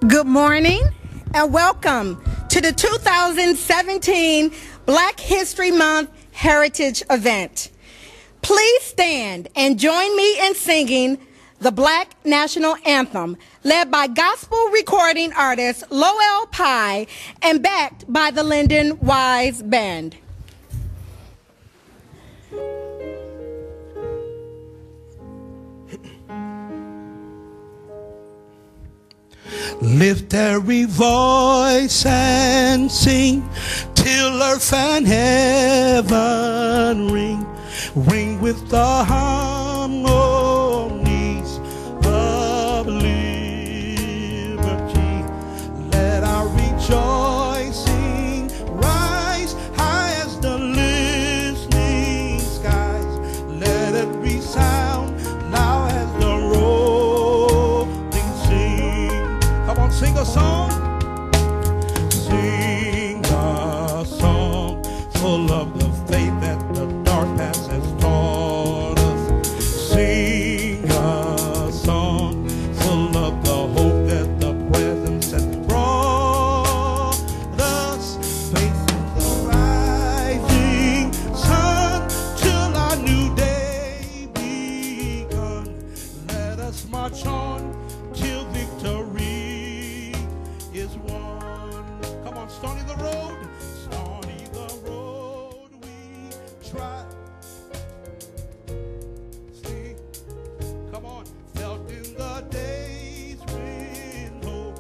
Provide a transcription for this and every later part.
Good morning and welcome to the 2017 Black History Month Heritage event. Please stand and join me in singing the Black National Anthem, led by gospel recording artist Lowell Pye and backed by the Lyndon Wise Band. Lift every voice and sing till earth and heaven ring, ring with the harmonies of liberty. Let our rejoicing rise high as the listening skies. Let it resound loud as the rolling sea. Come on, sing a song. Sing a song full of the faith that the dark past has taught us. Sing a song full of the hope that the presence has brought us. Facing the rising sun till our new day begun. Let us march on till victory is won. Come on, Stony the road, Stony the road we try. See, come on, felt in the days when hope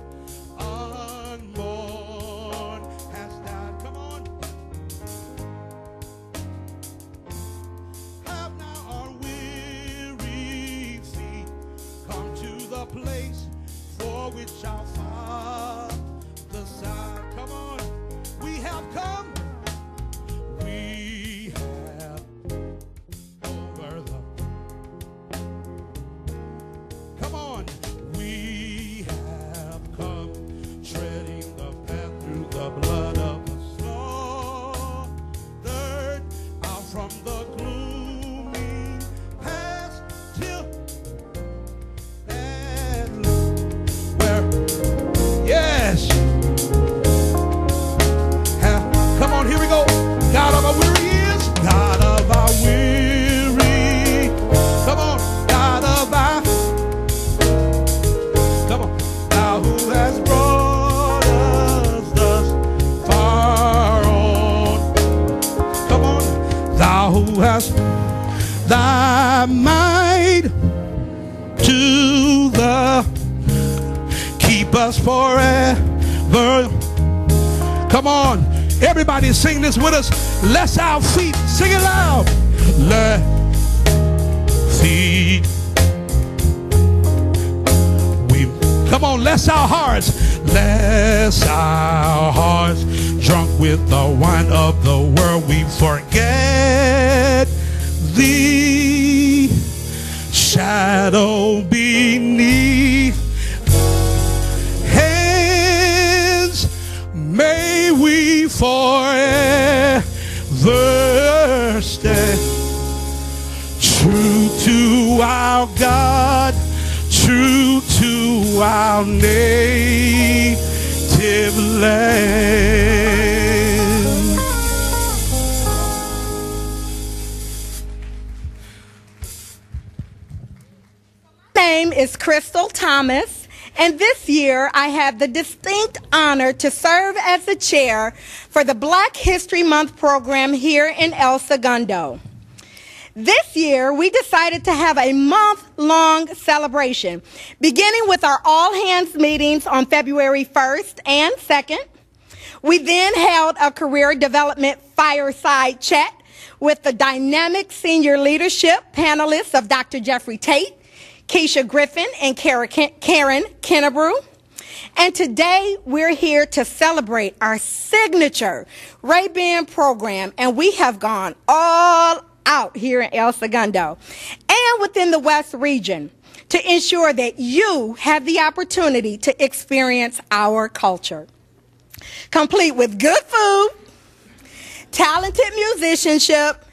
unborn has died. Come on, have now our weary feet come to the place for which our Father sighed. Come on, we have come. We have over the. Come on, we have come, treading the path through the blood of the slaughtered, out from the gloomy past till and where, yes. Come on, here we go. God of our weary years, God of our weary. Come on, God of our. Come on, thou who has brought us thus far on. Come on, thou who hast thy might to the keep us forever. Come on, everybody sing this with us. Let's our feet, sing it loud. Let feet. We come on, let's our hearts. Let's our hearts drunk with the wine of the world. We forget the shadow beneath. May we forever stay true to our God, true to our native land. My name is Crystal Thomas, and this year I have the distinct honor to serve as the chair for the Black History Month program here in El Segundo. This year we decided to have a month-long celebration, beginning with our all-hands meetings on February 1st and 2nd. We then held a career development fireside chat with the dynamic senior leadership panelists of Dr. Jeffrey Tate, Keisha Griffin, and Karen Kennebrew. And today we're here to celebrate our signature Ray-Ban program, and we have gone all out here in El Segundo and within the West region to ensure that you have the opportunity to experience our culture. Complete with good food, talented musicianship,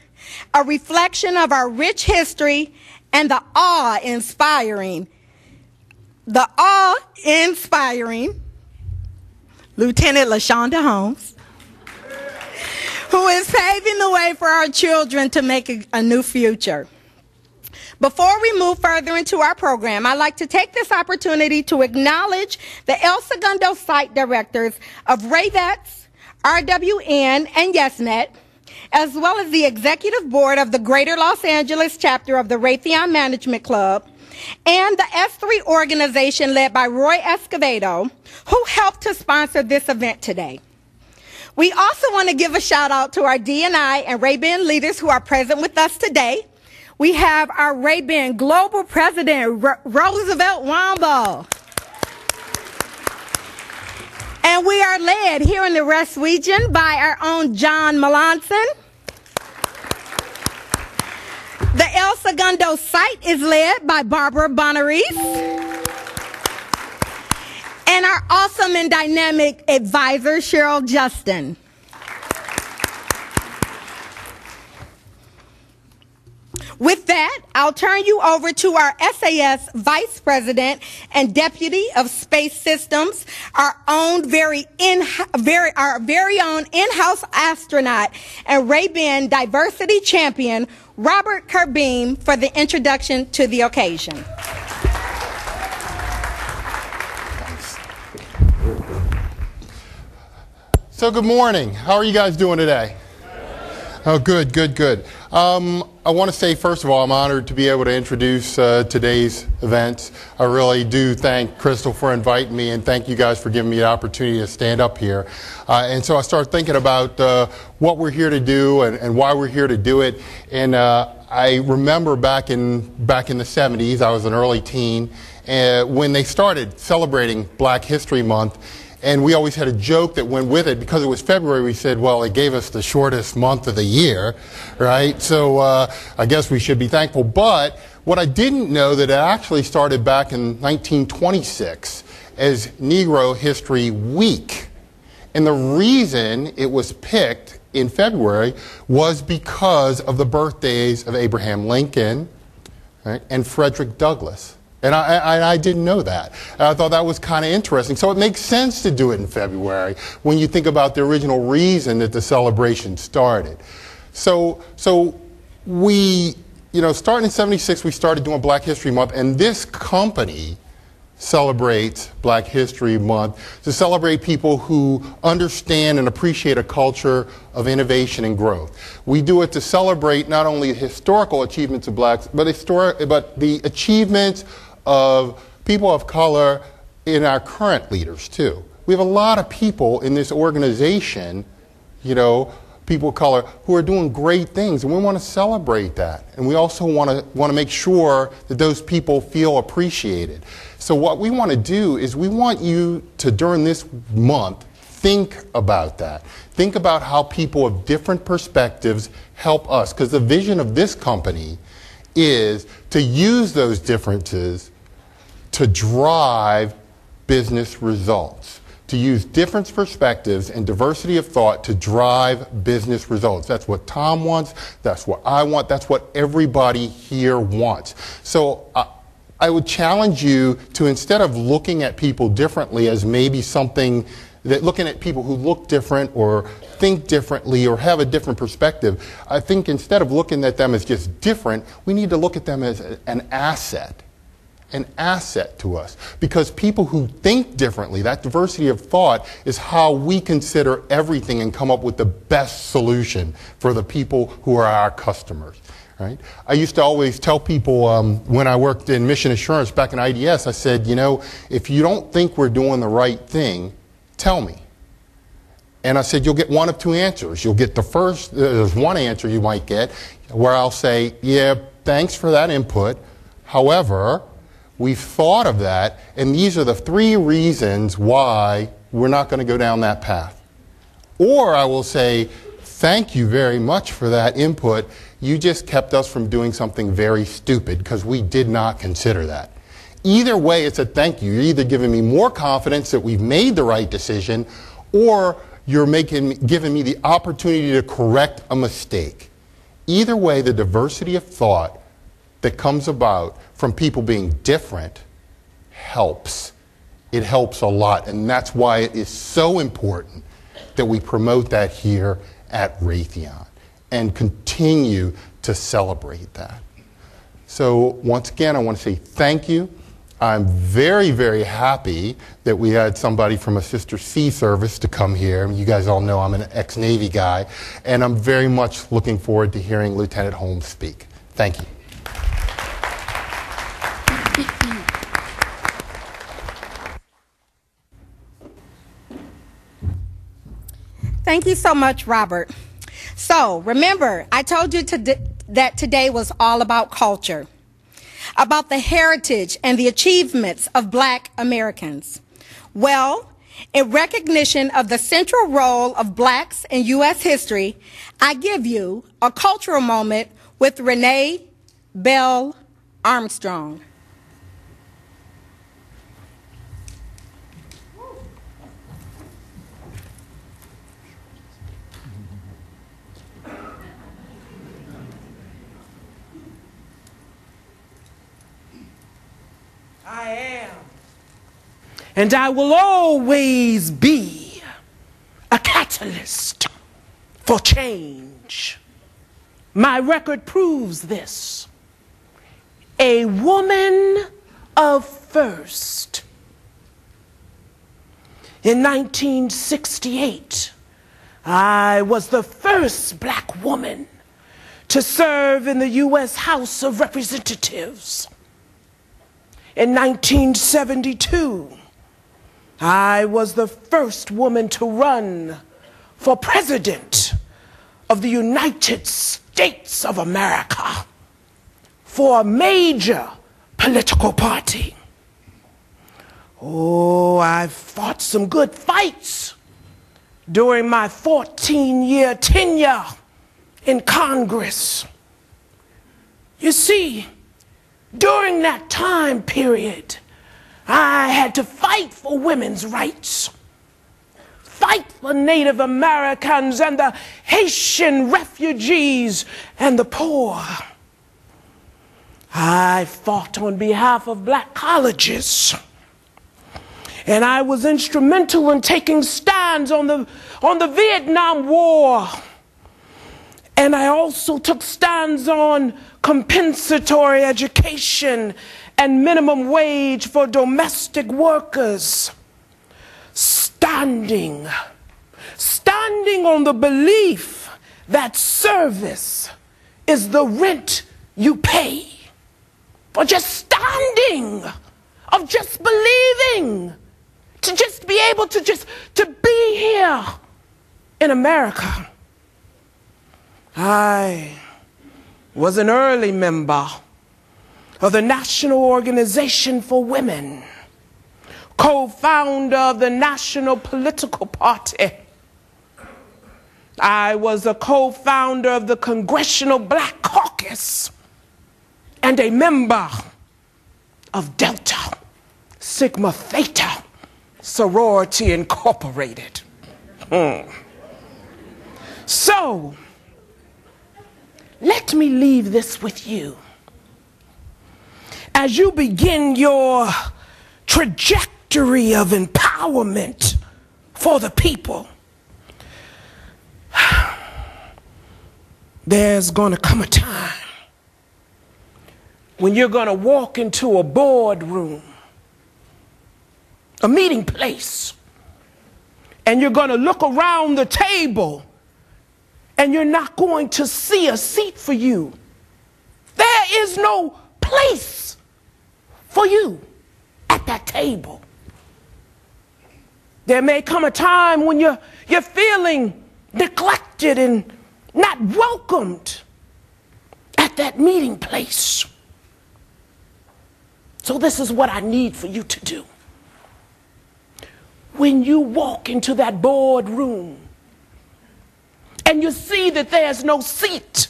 a reflection of our rich history, and the awe-inspiring Lieutenant LaShonda Holmes, who is paving the way for our children to make a new future. Before we move further into our program, I'd like to take this opportunity to acknowledge the El Segundo site directors of RAVETS, RWN, and YesNet, as well as the executive board of the Greater Los Angeles chapter of the Raytheon Management Club, and the S3 organization led by Roy Escovedo, who helped to sponsor this event today. We also want to give a shout out to our D&I and Ray-Ban leaders who are present with us today. We have our Ray-Ban Global President, Roosevelt Wambo. And we are led here in the West region by our own John Melanson. The El Segundo site is led by Barbara Bonaris. And our awesome and dynamic advisor, Cheryl Justin. With that, I'll turn you over to our SAS Vice President and Deputy of Space Systems, our very own in-house astronaut and Ray-Ban Diversity Champion, Robert Kerbeam, for the introduction to the occasion. So good morning. How are you guys doing today? Oh, good, good, good. I want to say, first of all, I'm honored to be able to introduce today's event. I really do thank Crystal for inviting me, and thank you guys for giving me the opportunity to stand up here. And so I started thinking about what we're here to do and why we're here to do it. And I remember back in the 70s, I was an early teen, when they started celebrating Black History Month. And we always had a joke that went with it. Because it was February, we said, well, it gave us the shortest month of the year, right? So I guess we should be thankful. But what I didn't know that it actually started back in 1926 as Negro History Week. And the reason it was picked in February was because of the birthdays of Abraham Lincoln, right, and Frederick Douglass. And I didn't know that. I thought that was kind of interesting. So it makes sense to do it in February when you think about the original reason that the celebration started. So we, starting in '76, we started doing Black History Month, and this company celebrates Black History Month to celebrate people who understand and appreciate a culture of innovation and growth. We do it to celebrate not only the historical achievements of blacks, but the achievements of people of color in our current leaders too. We have a lot of people in this organization, people of color, who are doing great things, and we want to celebrate that. And we also want to make sure that those people feel appreciated. So what we want to do is we want you to, during this month, think about that. Think about how people of different perspectives help us, because the vision of this company is to use those differences to drive business results, to use different perspectives and diversity of thought to drive business results. That's what Tom wants, that's what I want, that's what everybody here wants. So I would challenge you to, instead of looking at people differently as maybe something that, looking at people who look different or think differently or have a different perspective, I think instead of looking at them as just different, we need to look at them as an asset to us. Because people who think differently, that diversity of thought, is how we consider everything and come up with the best solution for the people who are our customers. Right? I used to always tell people when I worked in mission assurance back in IDS, I said, if you don't think we're doing the right thing, tell me. And I said, you'll get one of two answers. You'll get the first, there's one answer you might get where I'll say, yeah, thanks for that input. However, we've thought of that, and these are the 3 reasons why we're not going to go down that path. Or I will say, thank you very much for that input. You just kept us from doing something very stupid because we did not consider that. Either way, it's a thank you. You're either giving me more confidence that we've made the right decision, or you're giving me the opportunity to correct a mistake. Either way, the diversity of thought that comes about from people being different helps. It helps a lot, and that's why it is so important that we promote that here at Raytheon and continue to celebrate that. So once again, I want to say thank you. I'm very, very happy that we had somebody from a Sister Sea service to come here. You guys all know I'm an ex-Navy guy, and I'm very much looking forward to hearing Lieutenant Holmes speak. Thank you. Thank you so much, Robert. So remember, I told you that today was all about culture, about the heritage and the achievements of Black Americans. Well, in recognition of the central role of Blacks in U.S. history, I give you a cultural moment with Renee Bell Armstrong. I am, and I will always be a catalyst for change. My record proves this. A woman of first. In 1968, I was the first Black woman to serve in the U.S. House of Representatives. In 1972, I was the first woman to run for president of the United States of America for a major political party. Oh, I fought some good fights during my 14-year tenure in Congress. You see, during that time period, I had to fight for women's rights, fight for Native Americans and the Haitian refugees and the poor. I fought on behalf of Black colleges, and I was instrumental in taking stands on the Vietnam War. And I also took stands on compensatory education and minimum wage for domestic workers. Standing on the belief that service is the rent you pay. For just standing, of just believing, to just be able to be here in America. I was an early member of the National Organization for Women, co-founder of the National Political Party. I was a co-founder of the Congressional Black Caucus and a member of Delta Sigma Theta Sorority Incorporated. So, let me leave this with you. As you begin your trajectory of empowerment for the people, there's going to come a time when you're going to walk into a boardroom, a meeting place, and you're going to look around the table and you're not going to see a seat for you. There is no place for you at that table. There may come a time when you're feeling neglected and not welcomed at that meeting place. So this is what I need for you to do. When you walk into that boardroom and you see that there's no seat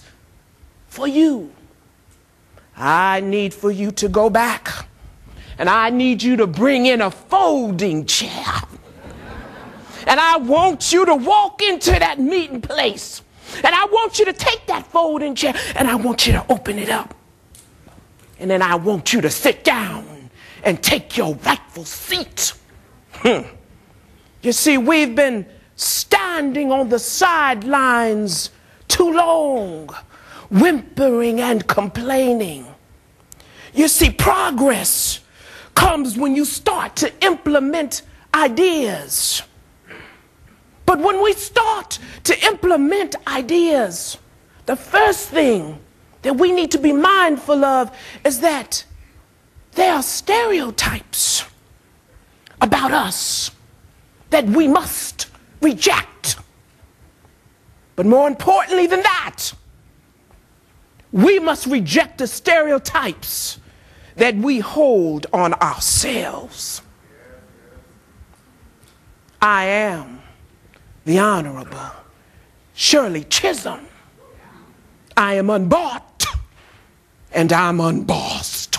for you, I need for you to go back and I need you to bring in a folding chair. And I want you to walk into that meeting place and I want you to take that folding chair and I want you to open it up. And then I want you to sit down and take your rightful seat You see, we've been standing on the sidelines too long, whimpering and complaining. You see, progress comes when you start to implement ideas. But when we start to implement ideas, the first thing that we need to be mindful of is that there are stereotypes about us that we must reject. But more importantly than that, we must reject the stereotypes that we hold on ourselves. I am the Honorable Shirley Chisholm. I am unbought and I'm unbossed.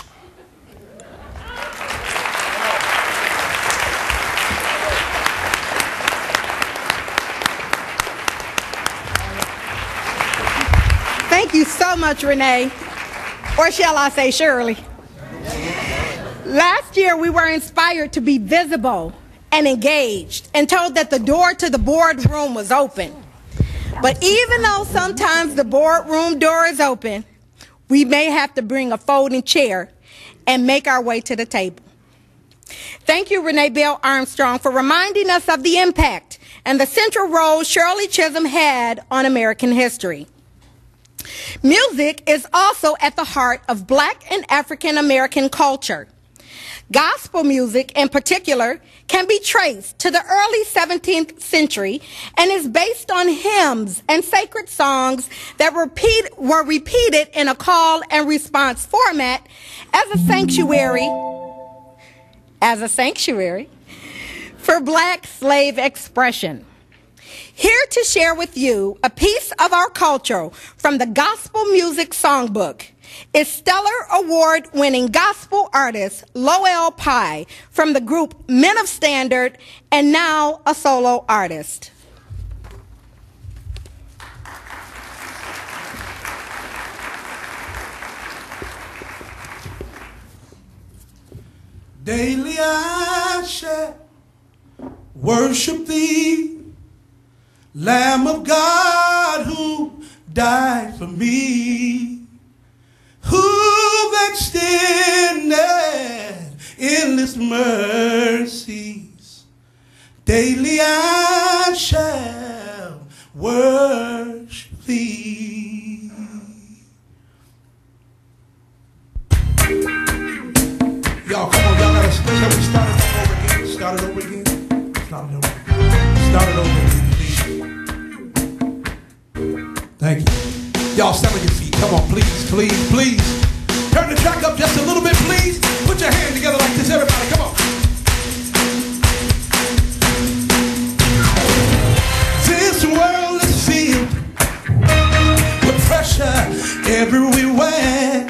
Thank you so much, Renee. Or shall I say Shirley? Last year, we were inspired to be visible and engaged and told that the door to the boardroom was open. But even though sometimes the boardroom door is open, we may have to bring a folding chair and make our way to the table. Thank you, Renee Bell Armstrong, for reminding us of the impact and the central role Shirley Chisholm had on American history. Music is also at the heart of Black and African American culture. Gospel music, in particular, can be traced to the early 17th century and is based on hymns and sacred songs that were repeated in a call and response format as a sanctuary for Black slave expression. Here to share with you a piece of our culture from the Gospel Music Songbook is Stellar Award-winning gospel artist Lowell Pye from the group Men of Standard, and now a solo artist. Daily I shall worship thee, Lamb of God who died for me, who extended endless mercies. Daily I shall worship thee. Y'all, come on, y'all gotta, can we start it over again? Start it over again? Start it over again. Start it over again, please. Thank you. Y'all stand on your feet. Come on, please, please, please. Turn the track up just a little bit, please. Put your hand together like this, everybody. Come on. This world is filled with pressure everywhere.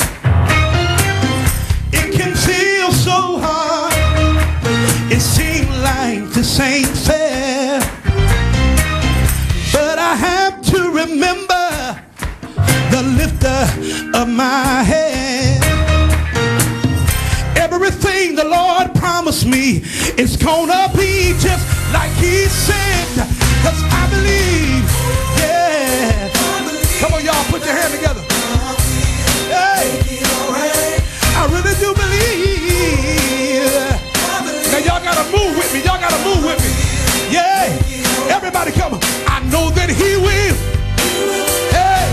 It can feel so hard. It seems like this ain't fair. But I have to remember the lifter of my head. Everything the Lord promised me is gonna be just like He said. Cause I believe, yeah. Come on, y'all, put your hand together. Hey, I really do believe. Now y'all gotta move with me. Y'all gotta move with me. Yeah. Everybody come on. I know that He will. Hey.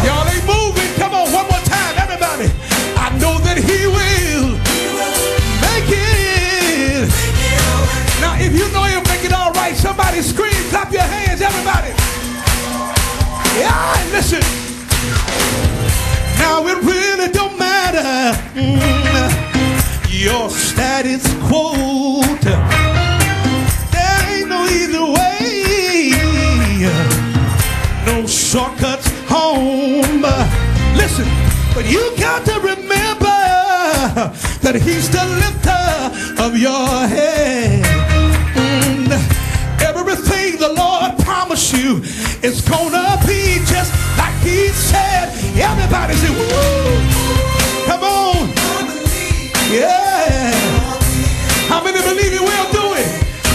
Y'all ain't moving. Come on, one more time, everybody. I know that He will make it. Now, if you know He'll make it all right, somebody scream, clap your hands, everybody. Yeah, listen. Now it really don't matter your status quo. There ain't no easy way, no shortcuts home. Listen, but you got to remember that He's the lifter of your head. Everything the Lord promised you is gonna be just like He said. Everybody say, woo! Come on. Yeah. I How many believe he will do it?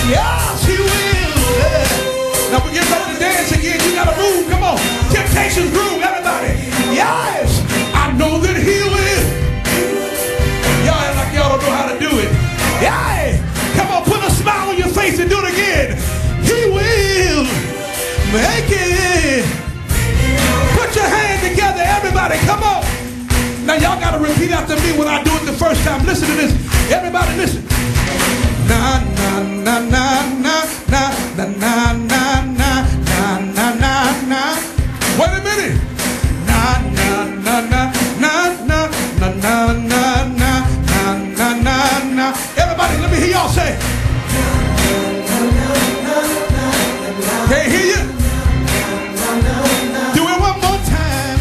Yes, he will. Yeah. Now we get ready to dance again. You gotta move. Come on. Temptation's groove, everybody. Yes, I know that he will. Y'all act like y'all don't know how to do it. Yeah. Come on, put a smile on your face and do it again. He will make it. Put your hands together, everybody. Come on. Now y'all gotta repeat after me when I do it the first time. Listen to this. Everybody listen. Na na na na na na na na na na na na na. Wait a minute. Na na na na na na na na na na na na. Everybody, let me hear y'all say. Can't hear you. Do it one more time.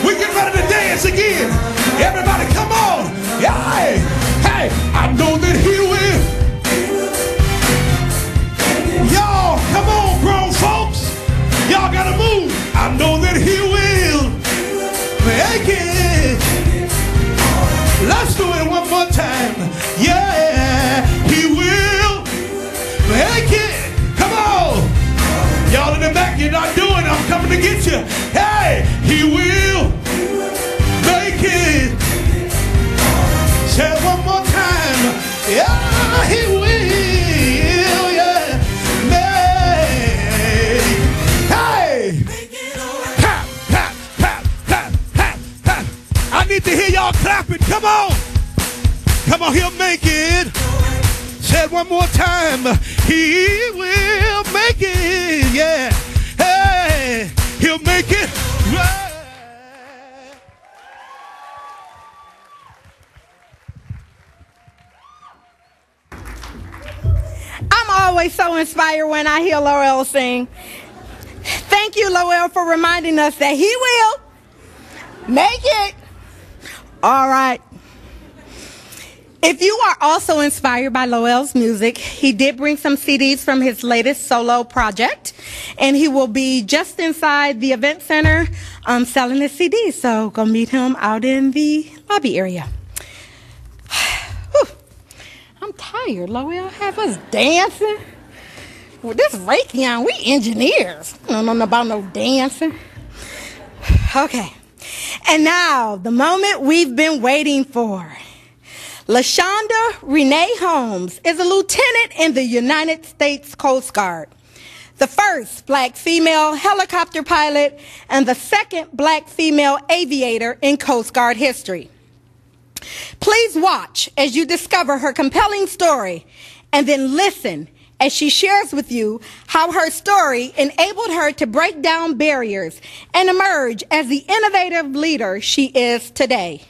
We get ready to dance again. Everybody, come on. Yeah. Hey, I know that he will. Y'all, come on, grown folks. Y'all gotta move. I know that he will make it. Let's do it one more time. Yeah, he will make it. Come on. Y'all in the back, you're not doing it. I'm coming to get you. Hey, he will make it. Say it one more time. Yeah, he will. Yeah, make. Hey. Clap, clap, clap, clap, clap, clap. I need to hear y'all clapping. Come on. Come on, he'll make it. Say it one more time. He will make it. Yeah. Hey, he'll make it. Right. I'm always so inspired when I hear Lowell sing. Thank you, Lowell, for reminding us that he will make it. All right. If you are also inspired by Lowell's music, he did bring some CDs from his latest solo project, and he will be just inside the event center selling his CDs. So go meet him out in the lobby area. I'm tired, Lowell. Have us dancing. Well, this Raytheon, we engineers. I don't know about no dancing. Okay. And now, the moment we've been waiting for. LaShonda Renee Holmes is a lieutenant in the United States Coast Guard, the first black female helicopter pilot and the second black female aviator in Coast Guard history. Please watch as you discover her compelling story, and then listen as she shares with you how her story enabled her to break down barriers and emerge as the innovative leader she is today.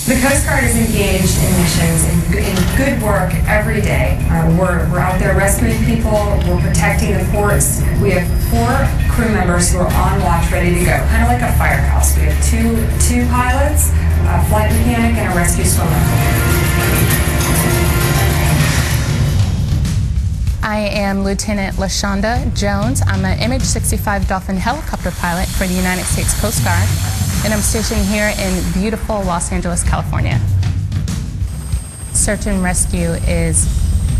The Coast Guard is engaged in missions, in good work every day. We're out there rescuing people, we're protecting the ports. We have 4 crew members who are on watch, ready to go, kind of like a firehouse. We have two pilots, a flight mechanic, and a rescue swimmer. I am Lieutenant LaShonda Jones. I'm an MH-65 Dolphin helicopter pilot for the United States Coast Guard, and I'm stationed here in beautiful Los Angeles, California. Search and rescue is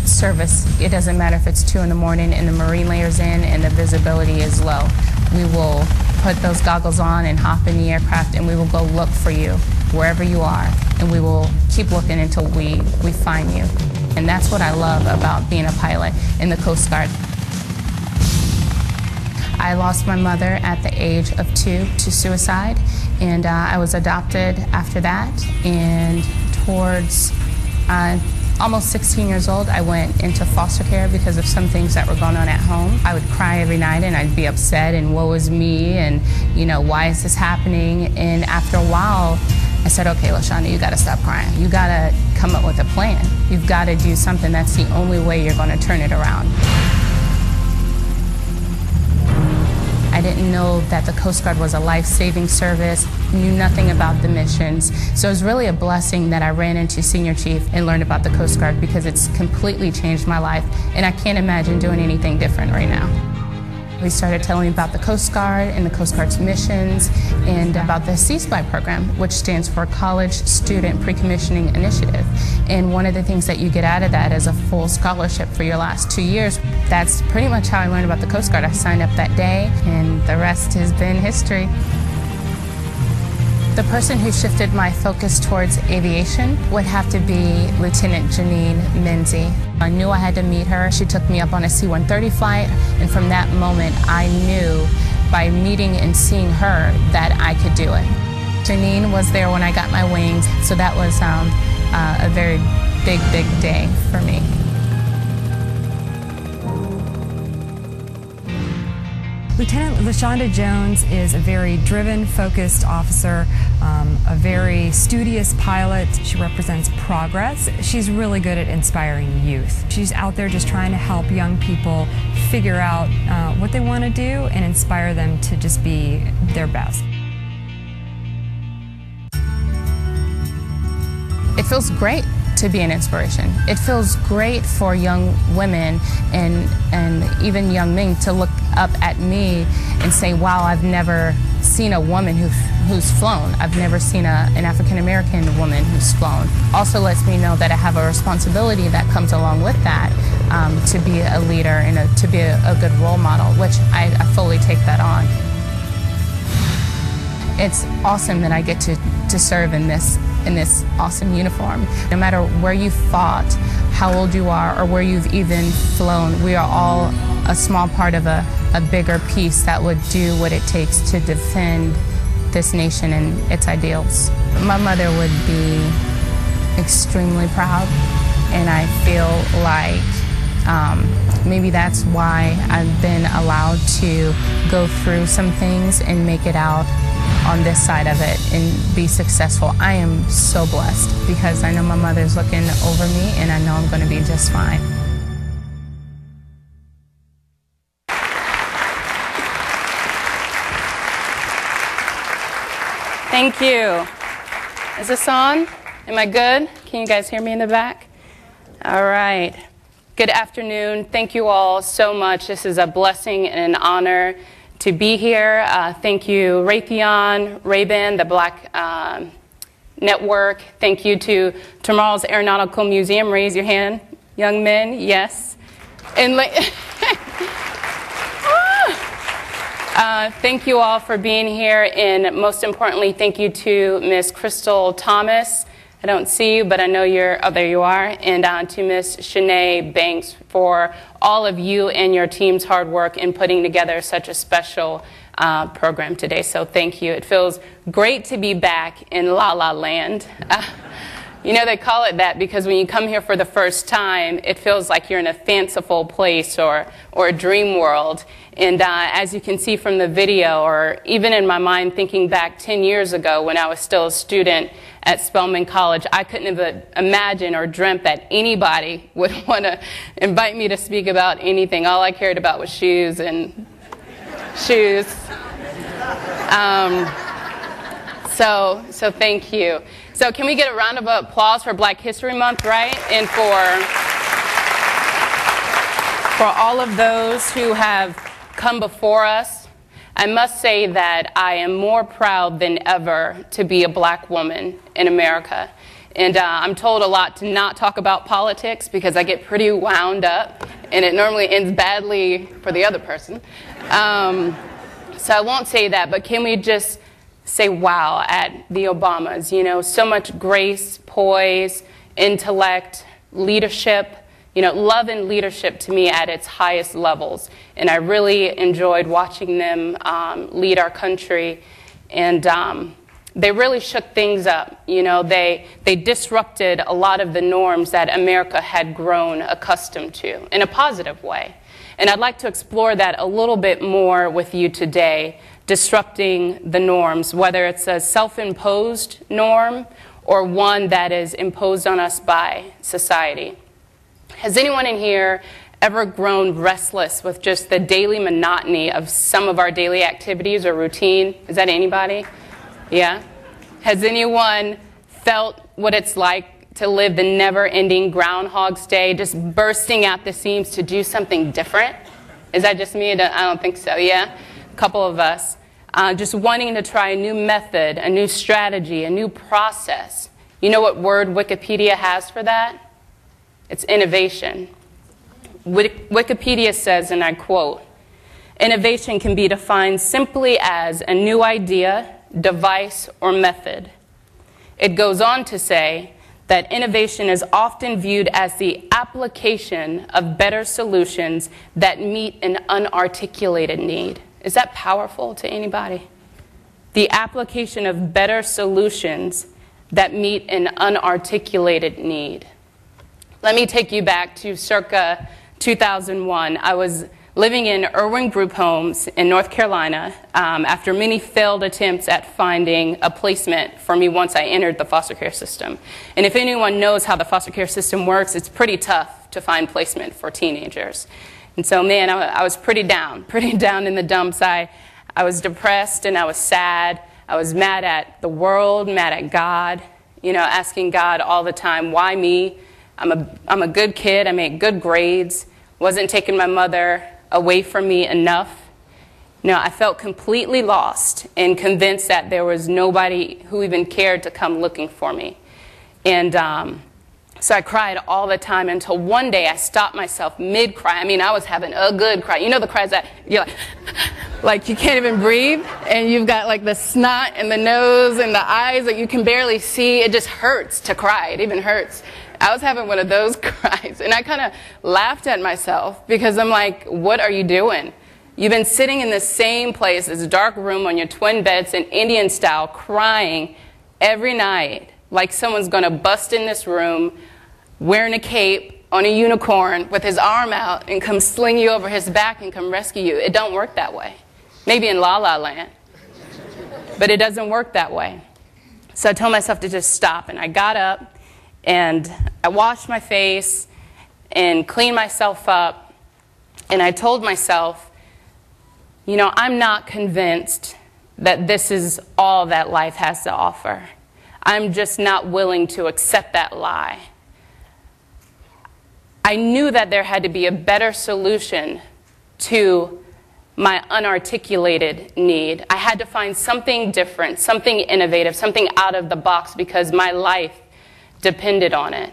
service. It doesn't matter if it's 2 in the morning and the Marine layer's in and the visibility is low. We will put those goggles on and hop in the aircraft, and we will go look for you wherever you are, and we will keep looking until we find you. And that's what I love about being a pilot in the Coast Guard. I lost my mother at the age of 2 to suicide, and I was adopted after that. And towards almost 16 years old, I went into foster care because of some things that were going on at home. I would cry every night, and I'd be upset, and woe is me, and you know, why is this happening? And after a while, I said, okay, LaShonda, you gotta stop crying. You gotta come up with a plan. You've gotta do something. That's the only way you're gonna turn it around. I didn't know that the Coast Guard was a life-saving service, knew nothing about the missions. So it was really a blessing that I ran into Senior Chief and learned about the Coast Guard, because it's completely changed my life, and I can't imagine doing anything different right now. He started telling me about the Coast Guard and the Coast Guard's missions, and about the CSPI program, which stands for College Student Pre-Commissioning Initiative. And one of the things that you get out of that is a full scholarship for your last 2 years. That's pretty much how I learned about the Coast Guard. I signed up that day, and the rest has been history. The person who shifted my focus towards aviation would have to be Lieutenant Janine Menzie. I knew I had to meet her. She took me up on a C-130 flight, and from that moment I knew by meeting and seeing her that I could do it. Janine was there when I got my wings, so that was a very big day for me. Lieutenant LaShonda Jones is a very driven, focused officer, a very studious pilot. She represents progress. She's really good at inspiring youth. She's out there just trying to help young people figure out what they want to do and inspire them to just be their best. It feels great to be an inspiration. It feels great for young women and even young men to look up at me and say, wow, I've never seen a woman who's flown. I've never seen an African-American woman who's flown. Also lets me know that I have a responsibility that comes along with that, to be a leader and to be a good role model, which I fully take that on. It's awesome that I get to serve in this awesome uniform. No matter where you fought, how old you are, or where you've even flown, we are all a small part of a bigger piece that would do what it takes to defend this nation and its ideals. My mother would be extremely proud, and I feel like maybe that's why I've been allowed to go through some things and make it out on this side of it and be successful. I am so blessed because I know my mother's looking over me, and I know I'm going to be just fine. Thank you. Is this on? Am I good? Can you guys hear me in the back? All right. Good afternoon. Thank you all so much. This is a blessing and an honor to be here. Thank you, Raytheon, Ray-Ban, the Black Network. Thank you to Tomorrow's Aeronautical Museum. Raise your hand, young men. Yes. And thank you all for being here, and most importantly, thank you to Miss Crystal Thomas. I don't see you, but I know you're, oh, there you are. And to Miss Shanae Banks for all of you and your team's hard work in putting together such a special program today. So thank you. It feels great to be back in La La Land. You know, they call it that because when you come here for the first time, it feels like you're in a fanciful place or a dream world. And as you can see from the video, or even in my mind thinking back 10 years ago when I was still a student at Spelman College, I couldn't have imagined or dreamt that anybody would want to invite me to speak about anything. All I cared about was shoes and shoes. So thank you. So can we get a round of applause for Black History Month, right? And for all of those who have come before us. I must say that I am more proud than ever to be a black woman in America. And I'm told a lot to not talk about politics because I get pretty wound up, and it normally ends badly for the other person. So I won't say that, but can we just say wow at the Obamas? You know, so much grace, poise, intellect, leadership. You know, love and leadership to me at its highest levels. And I really enjoyed watching them lead our country. And they really shook things up. You know, they disrupted a lot of the norms that America had grown accustomed to in a positive way. And I'd like to explore that a little bit more with you today, disrupting the norms, whether it's a self-imposed norm or one that is imposed on us by society. Has anyone in here ever grown restless with just the daily monotony of some of our daily activities or routine? Is that anybody? Yeah? Has anyone felt what it's like to live the never-ending Groundhog's Day, just bursting at the seams to do something different? Is that just me? I don't think so, yeah? A couple of us. Just wanting to try a new method, a new strategy, a new process. You know what word Wikipedia has for that? It's innovation. Wikipedia says, and I quote, "Innovation can be defined simply as a new idea, device, or method." It goes on to say that innovation is often viewed as the application of better solutions that meet an unarticulated need. Is that powerful to anybody? The application of better solutions that meet an unarticulated need. Let me take you back to circa 2001. I was living in Irwin Group Homes in North Carolina after many failed attempts at finding a placement for me once I entered the foster care system. And if anyone knows how the foster care system works, it's pretty tough to find placement for teenagers. And so, man, I was pretty down in the dumps. I was depressed and I was sad. I was mad at the world, mad at God, you know, asking God all the time, why me? I'm a good kid. I make good grades. Wasn't taking my mother away from me enough. You know, I felt completely lost and convinced that there was nobody who even cared to come looking for me. And so I cried all the time until one day I stopped myself mid-cry. I mean, I was having a good cry. You know the cries that you're like you can't even breathe, and you've got like the snot and the nose and the eyes that you can barely see. It just hurts to cry. It even hurts. I was having one of those cries, and I kind of laughed at myself because I'm like, what are you doing? You've been sitting in the same place, this dark room on your twin beds in Indian style, crying every night like someone's going to bust in this room wearing a cape on a unicorn with his arm out and come sling you over his back and come rescue you. It don't work that way. Maybe in La La Land, but it doesn't work that way. So I told myself to just stop, and I got up. And I washed my face and cleaned myself up. And I told myself, you know, I'm not convinced that this is all that life has to offer. I'm just not willing to accept that lie. I knew that there had to be a better solution to my unarticulated need. I had to find something different, something innovative, something out of the box, because my life depended on it.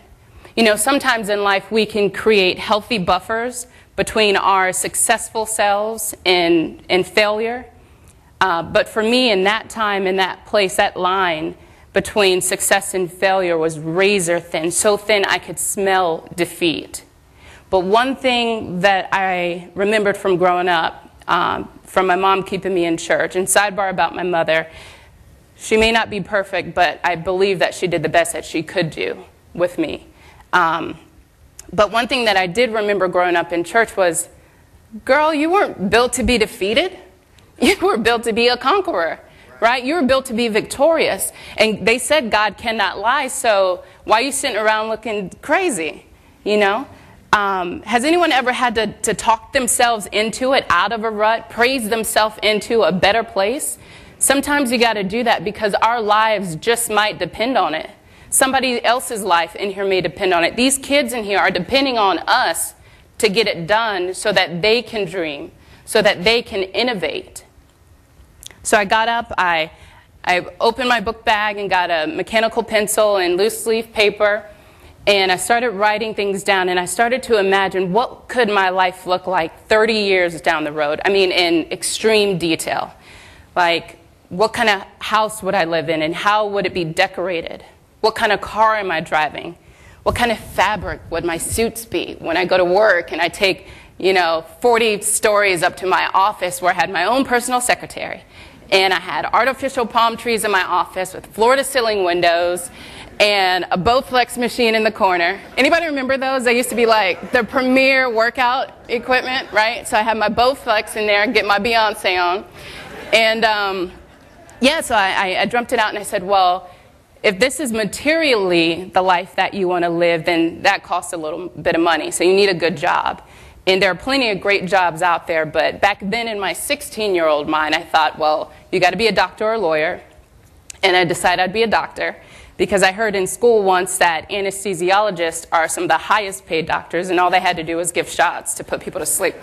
You know, sometimes in life we can create healthy buffers between our successful selves and failure. But for me, in that time, in that place, that line between success and failure was razor thin, so thin I could smell defeat. But one thing that I remembered from growing up, from my mom keeping me in church, and sidebar about my mother, she may not be perfect, but I believe that she did the best that she could do with me. But one thing that I did remember growing up in church was, girl, you weren't built to be defeated. You were built to be a conqueror, right? You were built to be victorious. And they said God cannot lie, so why are you sitting around looking crazy, you know? Has anyone ever had to talk themselves into it, out of a rut, praise themselves into a better place? Sometimes you got to do that because our lives just might depend on it. Somebody else's life in here may depend on it. These kids in here are depending on us to get it done so that they can dream, so that they can innovate. So I got up, I opened my book bag and got a mechanical pencil and loose leaf paper, and I started writing things down, and I started to imagine what could my life look like 30 years down the road. I mean, in extreme detail. Like, what kind of house would I live in, and how would it be decorated? What kind of car am I driving? What kind of fabric would my suits be when I go to work and I take, you know, 40 stories up to my office where I had my own personal secretary, and I had artificial palm trees in my office with floor-to-ceiling windows and a Bowflex machine in the corner. Anybody remember those? They used to be like the premier workout equipment, right? So I had my Bowflex in there and get my Beyonce on. And yeah, so I dreamt it out, and I said, well, if this is materially the life that you want to live, then that costs a little bit of money, so you need a good job. And there are plenty of great jobs out there, but back then in my 16-year-old mind, I thought, well, you got to be a doctor or a lawyer. And I decided I'd be a doctor because I heard in school once that anesthesiologists are some of the highest paid doctors, and all they had to do was give shots to put people to sleep.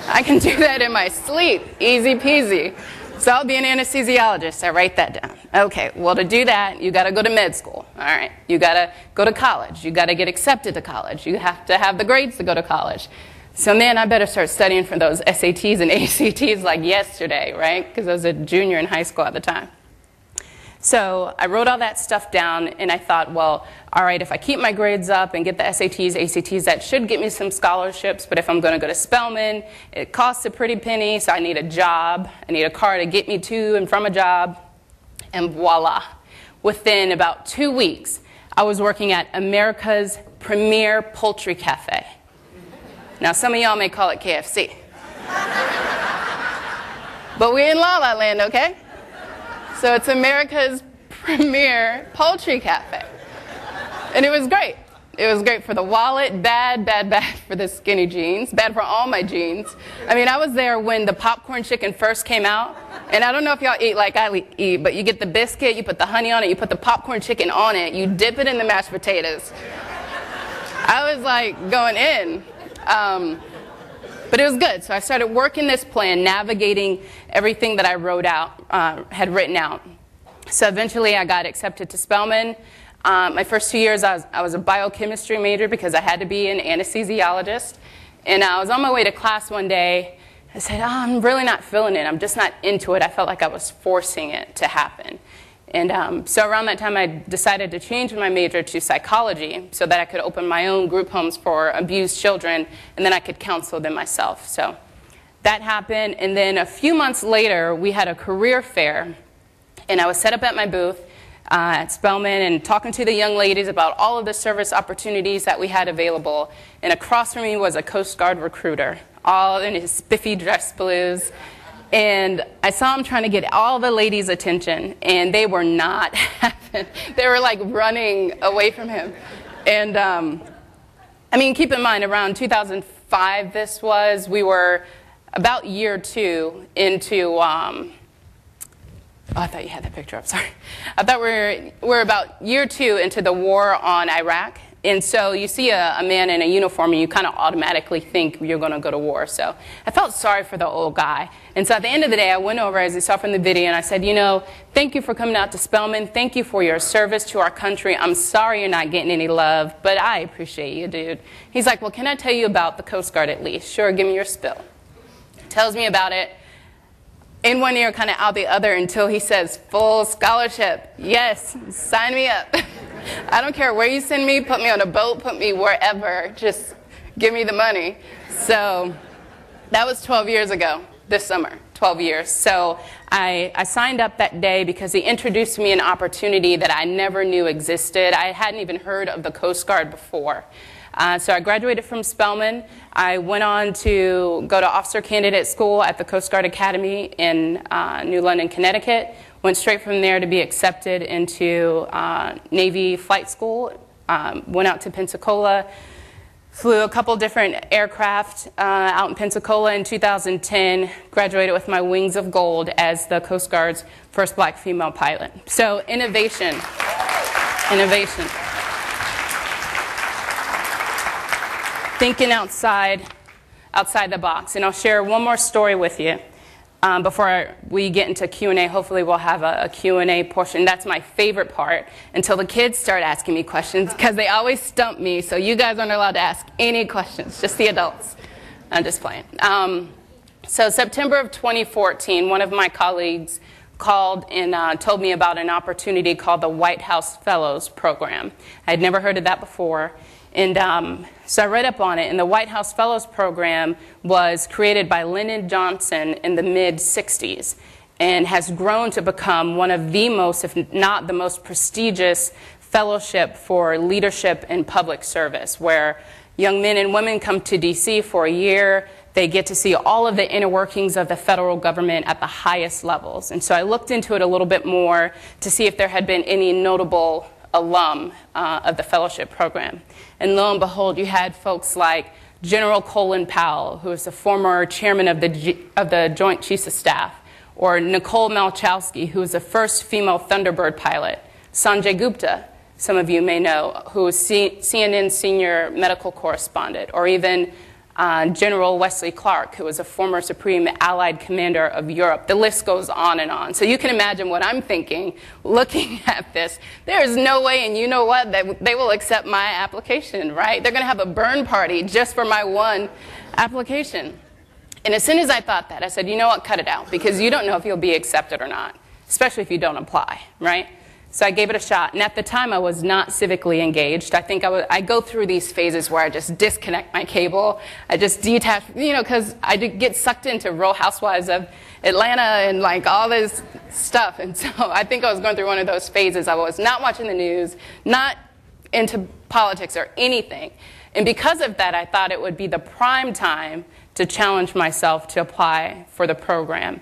I can do that in my sleep, easy peasy. So I'll be an anesthesiologist. I write that down. Okay, well, to do that, you got to go to med school. All right, you got to go to college. You got to get accepted to college. You have to have the grades to go to college. So, man, I better start studying for those SATs and ACTs like yesterday, right? Because I was a junior in high school at the time. So I wrote all that stuff down, and I thought, well, all right, if I keep my grades up and get the SATs, ACTs, that should get me some scholarships. But if I'm going to go to Spelman, it costs a pretty penny, so I need a job. I need a car to get me to and from a job. And voila. Within about 2 weeks, I was working at America's premier poultry cafe. Now, some of y'all may call it KFC. But we're in La La Land, okay? So it's America's premier poultry cafe. And it was great. It was great for the wallet, bad for the skinny jeans, bad for all my jeans. I mean, I was there when the popcorn chicken first came out. And I don't know if y'all eat like I eat, but you get the biscuit, you put the honey on it, you put the popcorn chicken on it, you dip it in the mashed potatoes. I was like going in. But it was good. So I started working this plan, navigating everything that I had written out. So eventually I got accepted to Spelman. My first 2 years I was a biochemistry major because I had to be an anesthesiologist. And I was on my way to class one day. I said, I'm really not feeling it. I'm just not into it. I felt like I was forcing it to happen. And so around that time, I decided to change my major to psychology so that I could open my own group homes for abused children, and then I could counsel them myself. So that happened, and then a few months later, we had a career fair, and I was set up at my booth at Spelman and talking to the young ladies about all of the service opportunities that we had available. And across from me was a Coast Guard recruiter, all in his spiffy dress blues. And I saw him trying to get all the ladies' attention, and they were not having, they were like running away from him. And I mean, keep in mind, around 2005 this was, we were about year 2 into, oh, I thought you had that picture up, sorry. I thought we're about year 2 into the war on Iraq. And so you see a man in a uniform and you kind of automatically think you're going to go to war. So I felt sorry for the old guy. And so at the end of the day, I went over, as you saw from the video, and I said, you know, thank you for coming out to Spelman. Thank you for your service to our country. I'm sorry you're not getting any love, but I appreciate you, dude. He's like, well, can I tell you about the Coast Guard at least? Sure, give me your spill. Tells me about it. In one ear, kind of out the other, until he says, full scholarship. Yes, sign me up. I don't care where you send me, put me on a boat, put me wherever, just give me the money. So that was 12 years ago, this summer, 12 years. So I signed up that day because he introduced me an opportunity that I never knew existed. I hadn't even heard of the Coast Guard before. So I graduated from Spelman. I went on to go to officer candidate school at the Coast Guard Academy in New London, Connecticut. Went straight from there to be accepted into Navy flight school. Went out to Pensacola, flew a couple different aircraft out in Pensacola in 2010, graduated with my wings of gold as the Coast Guard's first black female pilot. So innovation, innovation. Thinking outside the box. And I'll share one more story with you before we get into Q&A. Hopefully we'll have a Q&A portion. That's my favorite part until the kids start asking me questions, because they always stump me. So you guys aren't allowed to ask any questions, just the adults. I'm just playing. So September of 2014, one of my colleagues called and told me about an opportunity called the White House Fellows Program. I had never heard of that before. And so I read up on it, and the White House Fellows Program was created by Lyndon Johnson in the mid-'60s and has grown to become one of the most, if not the most prestigious fellowship for leadership in public service, where young men and women come to D.C. for a year. They get to see all of the inner workings of the federal government at the highest levels. And so I looked into it a little bit more to see if there had been any notable alum of the fellowship program. And lo and behold, you had folks like General Colin Powell, who was the former chairman of the Joint Chiefs of Staff, or Nicole Malachowski, who was the first female Thunderbird pilot, Sanjay Gupta, some of you may know, who was CNN's senior medical correspondent, or even General Wesley Clark, who was a former Supreme Allied Commander of Europe. The list goes on and on. So you can imagine what I'm thinking looking at this. There is no way, and you know what, they will accept my application, right? They're going to have a burn party just for my one application. And as soon as I thought that, I said, you know what, cut it out, because you don't know if you'll be accepted or not, especially if you don't apply, right? So I gave it a shot, and at the time I was not civically engaged. I think I go through these phases where I just disconnect my cable, I just detach, you know, because I get sucked into Real Housewives of Atlanta and like all this stuff. And so I think I was going through one of those phases. I was not watching the news, not into politics or anything. And because of that, I thought it would be the prime time to challenge myself to apply for the program.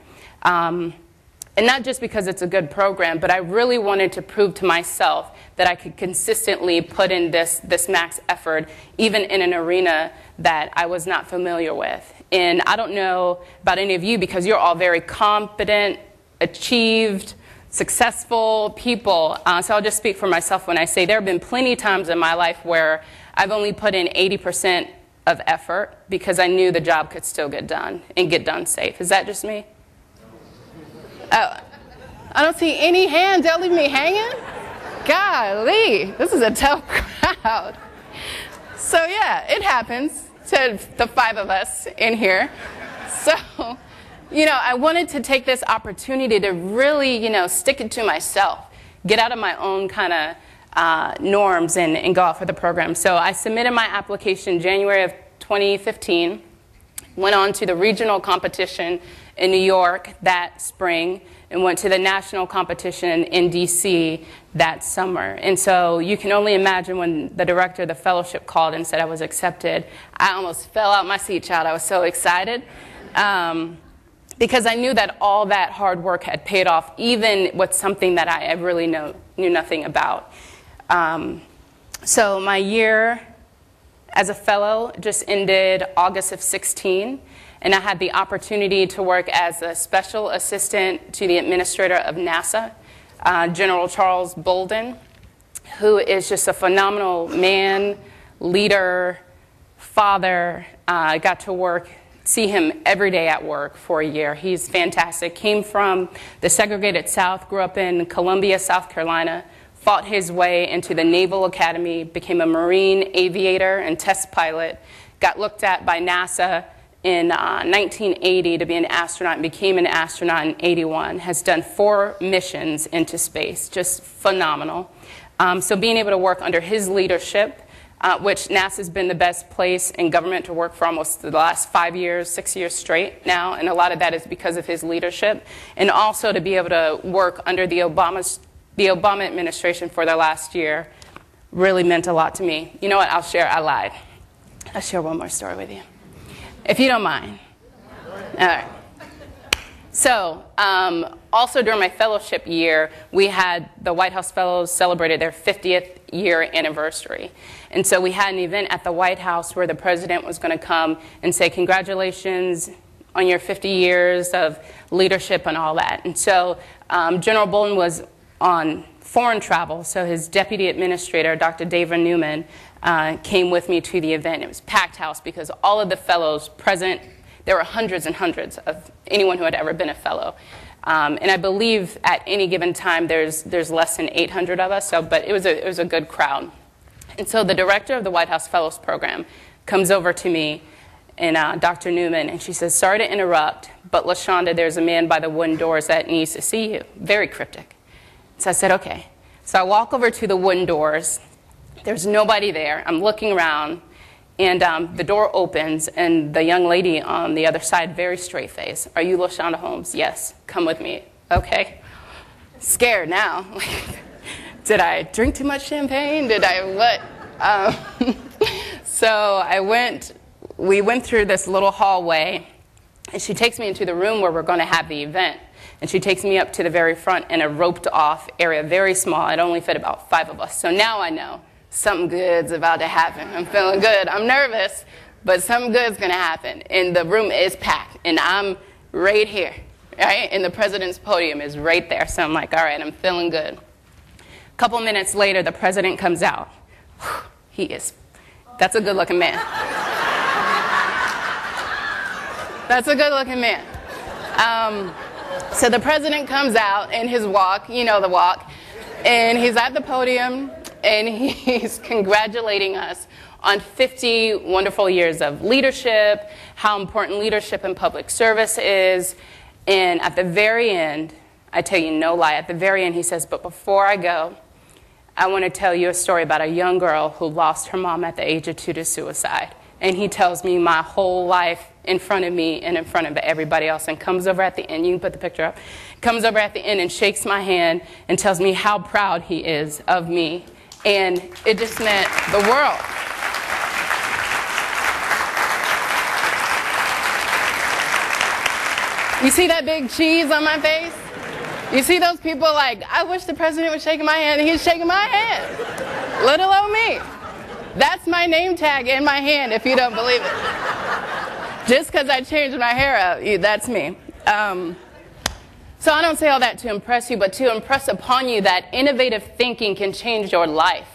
And not just because it's a good program, but I really wanted to prove to myself that I could consistently put in this max effort, even in an arena that I was not familiar with. And I don't know about any of you, because you're all very competent, achieved, successful people. So I'll just speak for myself when I say there have been plenty of times in my life where I've only put in 80% of effort because I knew the job could still get done and get done safe. Is that just me? Oh, I don't see any hands. They'll leave me hanging? Golly, this is a tough crowd. So yeah, it happens to the 5 of us in here. So, you know, I wanted to take this opportunity to really, you know, stick it to myself, get out of my own kind of norms and go out for the program. So I submitted my application January of 2015, went on to the regional competition in New York that spring, and went to the national competition in DC that summer. And so you can only imagine when the director of the fellowship called and said I was accepted, I almost fell out my seat, child. I was so excited because I knew that all that hard work had paid off, even with something that I really knew nothing about. So my year as a fellow just ended August of 16. And I had the opportunity to work as a special assistant to the administrator of NASA, General Charles Bolden, who is just a phenomenal man, leader, father. I got to see him every day at work for a year. He's fantastic. Came from the segregated South, grew up in Columbia, South Carolina, fought his way into the Naval Academy, became a Marine aviator and test pilot, got looked at by NASA in 1980 to be an astronaut, and became an astronaut in 81, has done 4 missions into space, just phenomenal. So being able to work under his leadership, which NASA's been the best place in government to work for almost the last 5 years, 6 years straight now, and a lot of that is because of his leadership, and also to be able to work under the Obama administration for the last year really meant a lot to me. You know what, I lied. I'll share one more story with you, if you don't mind. All right. So also during my fellowship year, we had the White House Fellows celebrated their 50th year anniversary. And so we had an event at the White House where the president was going to come and say, congratulations on your 50 years of leadership and all that. And so General Bolden was on foreign travel, so his deputy administrator, Dr. David Newman, came with me to the event. It was packed house because all of the fellows present, there were hundreds and hundreds of anyone who had ever been a fellow. And I believe at any given time there's less than 800 of us, but it was a good crowd. And so the director of the White House Fellows Program comes over to me and Dr. Newman, and she says, sorry to interrupt, but LaShonda, there's a man by the wooden doors that needs to see you. Very cryptic. So I said, okay. So I walk over to the wooden doors. There's nobody there. I'm looking around, and the door opens, and the young lady on the other side, very straight face, are you LaShonda Holmes? Yes. Come with me. Okay. Scared now. Did I drink too much champagne? Did I what? So we went through this little hallway, and she takes me into the room where we're going to have the event. And she takes me up to the very front in a roped off area, very small. It only fit about 5 of us. So now I know something good's about to happen. I'm feeling good. I'm nervous, but something good's going to happen. And the room is packed, and I'm right here, right? And the president's podium is right there. So I'm like, all right, I'm feeling good. A couple minutes later, the president comes out. That's a good-looking man. That's a good-looking man. So the president comes out in his walk, you know the walk, and he's at the podium, and he's congratulating us on 50 wonderful years of leadership, how important leadership and public service is. And at the very end, I tell you no lie, at the very end he says, but before I go, I want to tell you a story about a young girl who lost her mom at the age of 2 to suicide. And he tells me my whole life in front of me and in front of everybody else, and comes over at the end, you can put the picture up, comes over at the end and shakes my hand and tells me how proud he is of me. And it just meant the world. You see that big cheese on my face? You see those people like, I wish the president was shaking my hand, and he's shaking my hand. Little old me. That's my name tag in my hand, if you don't believe it. Just because I changed my hair out, that's me. So I don't say all that to impress you, but to impress upon you that innovative thinking can change your life.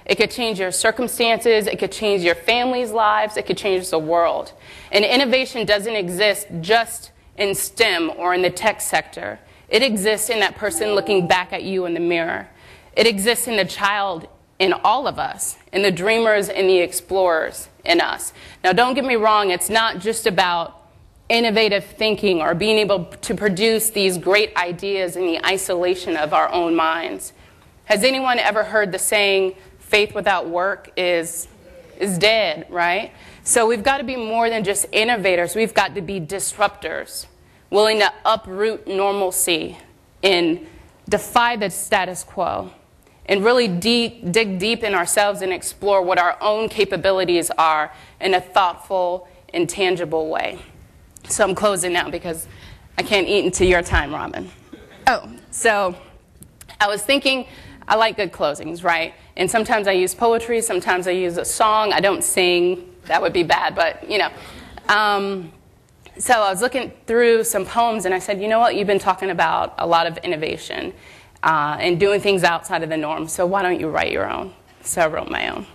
It could change your circumstances, it could change your family's lives, it could change the world. And innovation doesn't exist just in STEM or in the tech sector. It exists in that person looking back at you in the mirror. It exists in the child in all of us, in the dreamers and the explorers in us. Now, don't get me wrong, it's not just about innovative thinking or being able to produce these great ideas in the isolation of our own minds. Has anyone ever heard the saying, faith without work is dead, right? So we've got to be more than just innovators. We've got to be disruptors, willing to uproot normalcy and defy the status quo, and really dig deep in ourselves and explore what our own capabilities are in a thoughtful and tangible way. So I'm closing now because I can't eat into your time, Robin. Oh, so I was thinking, I like good closings, right? And sometimes I use poetry, sometimes I use a song. I don't sing, that would be bad, but you know. So I was looking through some poems and I said, you know what, you've been talking about a lot of innovation and doing things outside of the norm, so why don't you write your own? So I wrote my own.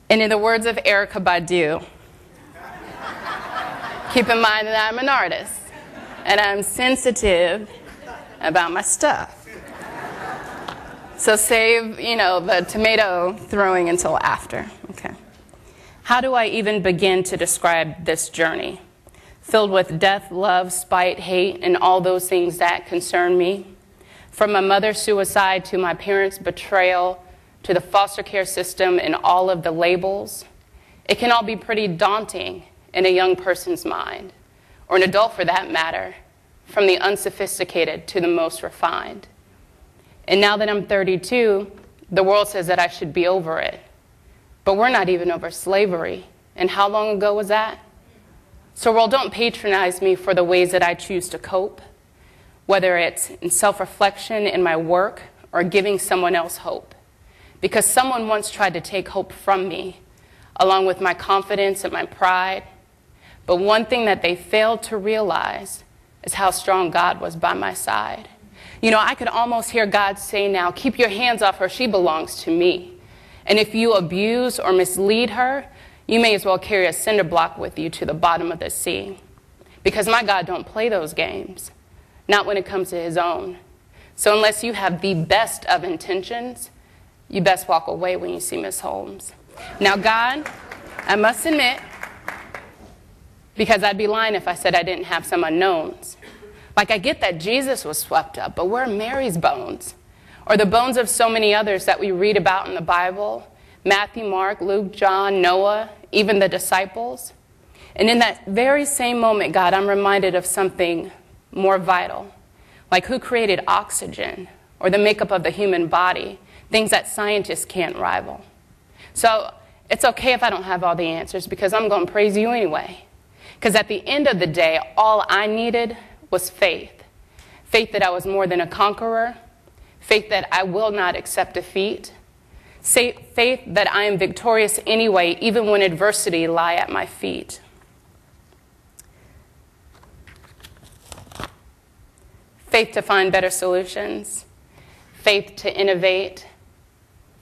And in the words of Erykah Badu, keep in mind that I'm an artist and I'm sensitive about my stuff. So save, you know, the tomato throwing until after. Okay. How do I even begin to describe this journey? Filled with death, love, spite, hate, and all those things that concern me. From my mother's suicide to my parents' betrayal to the foster care system and all of the labels. It can all be pretty daunting in a young person's mind, or an adult for that matter, from the unsophisticated to the most refined. And now that I'm 32, the world says that I should be over it. But we're not even over slavery. And how long ago was that? So world, don't patronize me for the ways that I choose to cope, whether it's in self-reflection in my work or giving someone else hope. Because someone once tried to take hope from me, along with my confidence and my pride. But one thing that they failed to realize is how strong God was by my side. You know, I could almost hear God say now, keep your hands off her, she belongs to me. And if you abuse or mislead her, you may as well carry a cinder block with you to the bottom of the sea. Because my God don't play those games, not when it comes to his own. So unless you have the best of intentions, you best walk away when you see Miss Holmes. Now God, I must admit, because I'd be lying if I said I didn't have some unknowns. Like, I get that Jesus was swept up, but where are Mary's bones? Or the bones of so many others that we read about in the Bible? Matthew, Mark, Luke, John, Noah, even the disciples. And in that very same moment, God, I'm reminded of something more vital. Like who created oxygen or the makeup of the human body, things that scientists can't rival. So it's okay if I don't have all the answers because I'm going to praise you anyway. Because at the end of the day, all I needed was faith. faith that I was more than a conqueror, faith that I will not accept defeat, faith that I am victorious anyway, even when adversity lie at my feet. Faith to find better solutions, faith to innovate,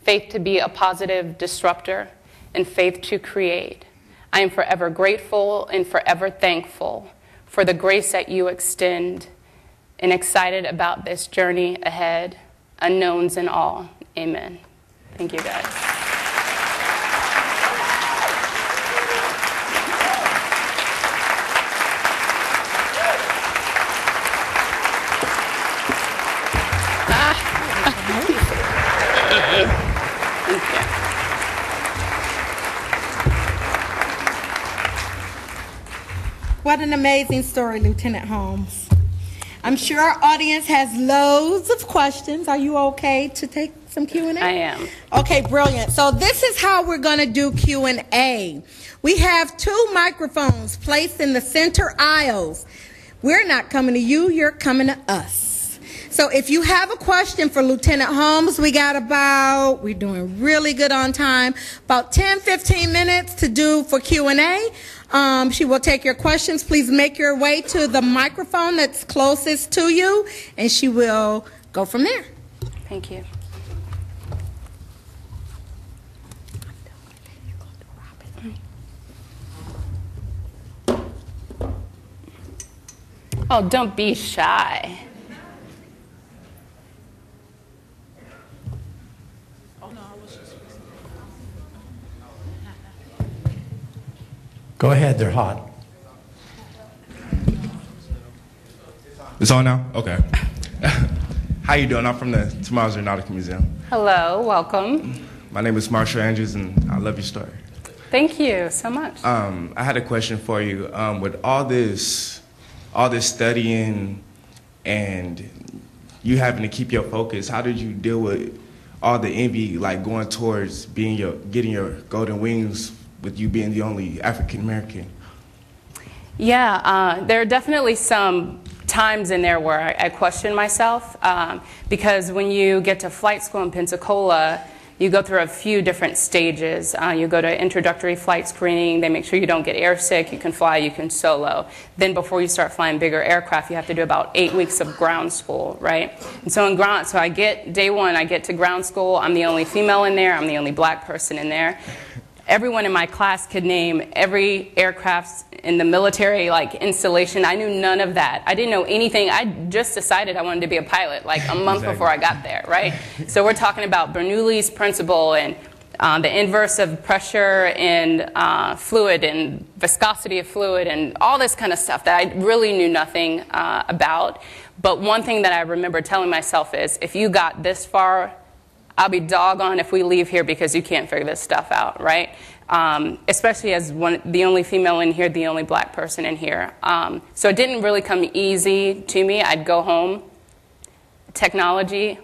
faith to be a positive disruptor, and faith to create. I am forever grateful and forever thankful for the grace that you extend, and excited about this journey ahead, unknowns and all. Amen. Thank you, guys. What an amazing story, Lieutenant Holmes. I'm sure our audience has loads of questions. Are you okay to take some Q&A? I am. Okay, brilliant. So this is how we're going to do Q&A. We have 2 microphones placed in the center aisles. We're not coming to you, you're coming to us. So if you have a question for Lieutenant Holmes, we're doing really good on time, about 10-15 minutes to do for Q&A. She will take your questions. Please make your way to the microphone that's closest to you, and she will go from there. Thank you. Oh, don't be shy. Go ahead, they're hot. It's on now? Okay. How you doing? I'm from the Tomorrow's Aeronautical Museum. Hello, welcome. My name is Marshall Andrews, and I love your story. Thank you so much. I had a question for you. With all this studying and you having to keep your focus, how did you deal with all the envy, like going towards getting your golden wings with you being the only African American? Yeah, there are definitely some times in there where I question myself because when you get to flight school in Pensacola, you go through a few different stages. You go to introductory flight screening. They make sure you don't get airsick. You can fly, you can solo. Then before you start flying bigger aircraft, you have to do about 8 weeks of ground school, right? And so I get day 1, I get to ground school. I'm the only female in there. I'm the only black person in there. Everyone in my class could name every aircraft in the military installation. I knew none of that. I didn't know anything. I just decided I wanted to be a pilot like a month before I got there, right? So we're talking about Bernoulli's principle and the inverse of pressure and fluid and viscosity of fluid and all this kind of stuff that I really knew nothing about. But one thing that I remember telling myself is, if you got this far, I'll be doggone if we leave here because you can't figure this stuff out, right? Especially as the only female in here, the only black person in here. So it didn't really come easy to me. I'd go home. Technology,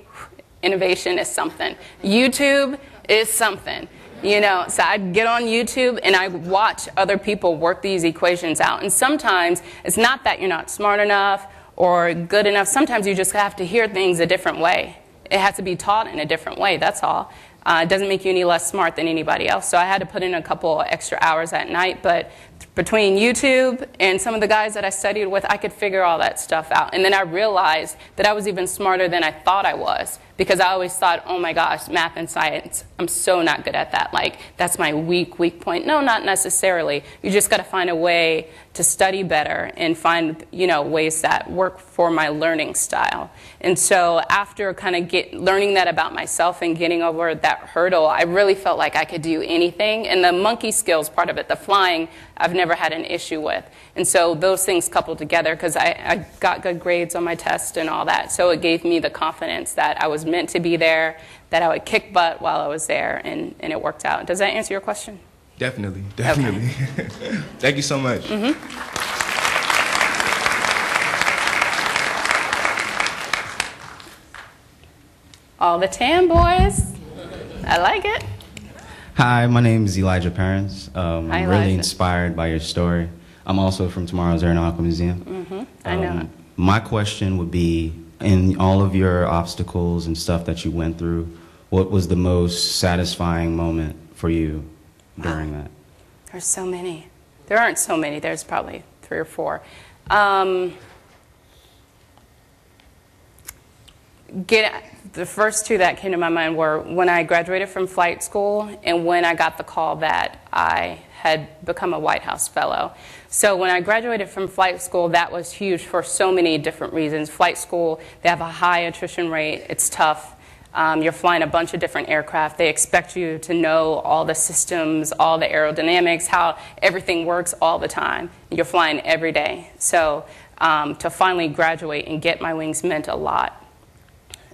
innovation is something. YouTube is something. You know, so I'd get on YouTube and I watch other people work these equations out. And sometimes it's not that you're not smart enough or good enough. Sometimes you just have to hear things a different way. It has to be taught in a different way, that's all. It doesn't make you any less smart than anybody else. So I had to put in a couple extra hours at night, but between YouTube and some of the guys that I studied with, I could figure all that stuff out. And then I realized that I was even smarter than I thought I was, because I always thought, oh my gosh, math and science, I'm so not good at that. Like, that's my weak point. No, not necessarily. You just got to find a way to study better and find, ways that work for my learning style. And so after kind of learning that about myself and getting over that hurdle, I really felt like I could do anything. And the monkey skills part of it, the flying, I've never had an issue with. And so those things coupled together, because I got good grades on my test and all that, so it gave me the confidence that I was meant to be there, that I would kick butt while I was there, and it worked out. Does that answer your question? Definitely. Okay. Thank you so much. Mm-hmm. All the tan boys. I like it. Hi, my name is Elijah Perrins. I'm Hi, really Elijah. inspired by your story. I'm also from Tomorrow's Aeronautical Museum. Mm-hmm. I know. My question would be, in all of your obstacles and stuff that you went through, what was the most satisfying moment for you during that? There's so many. There aren't so many. There's probably 3 or 4. The first 2 that came to my mind were when I graduated from flight school and when I got the call that I had become a White House Fellow. So when I graduated from flight school, that was huge for so many different reasons. Flight school, they have a high attrition rate. It's tough. You're flying a bunch of different aircraft. They expect you to know all the systems, all the aerodynamics, how everything works all the time. You're flying every day. So to finally graduate and get my wings meant a lot.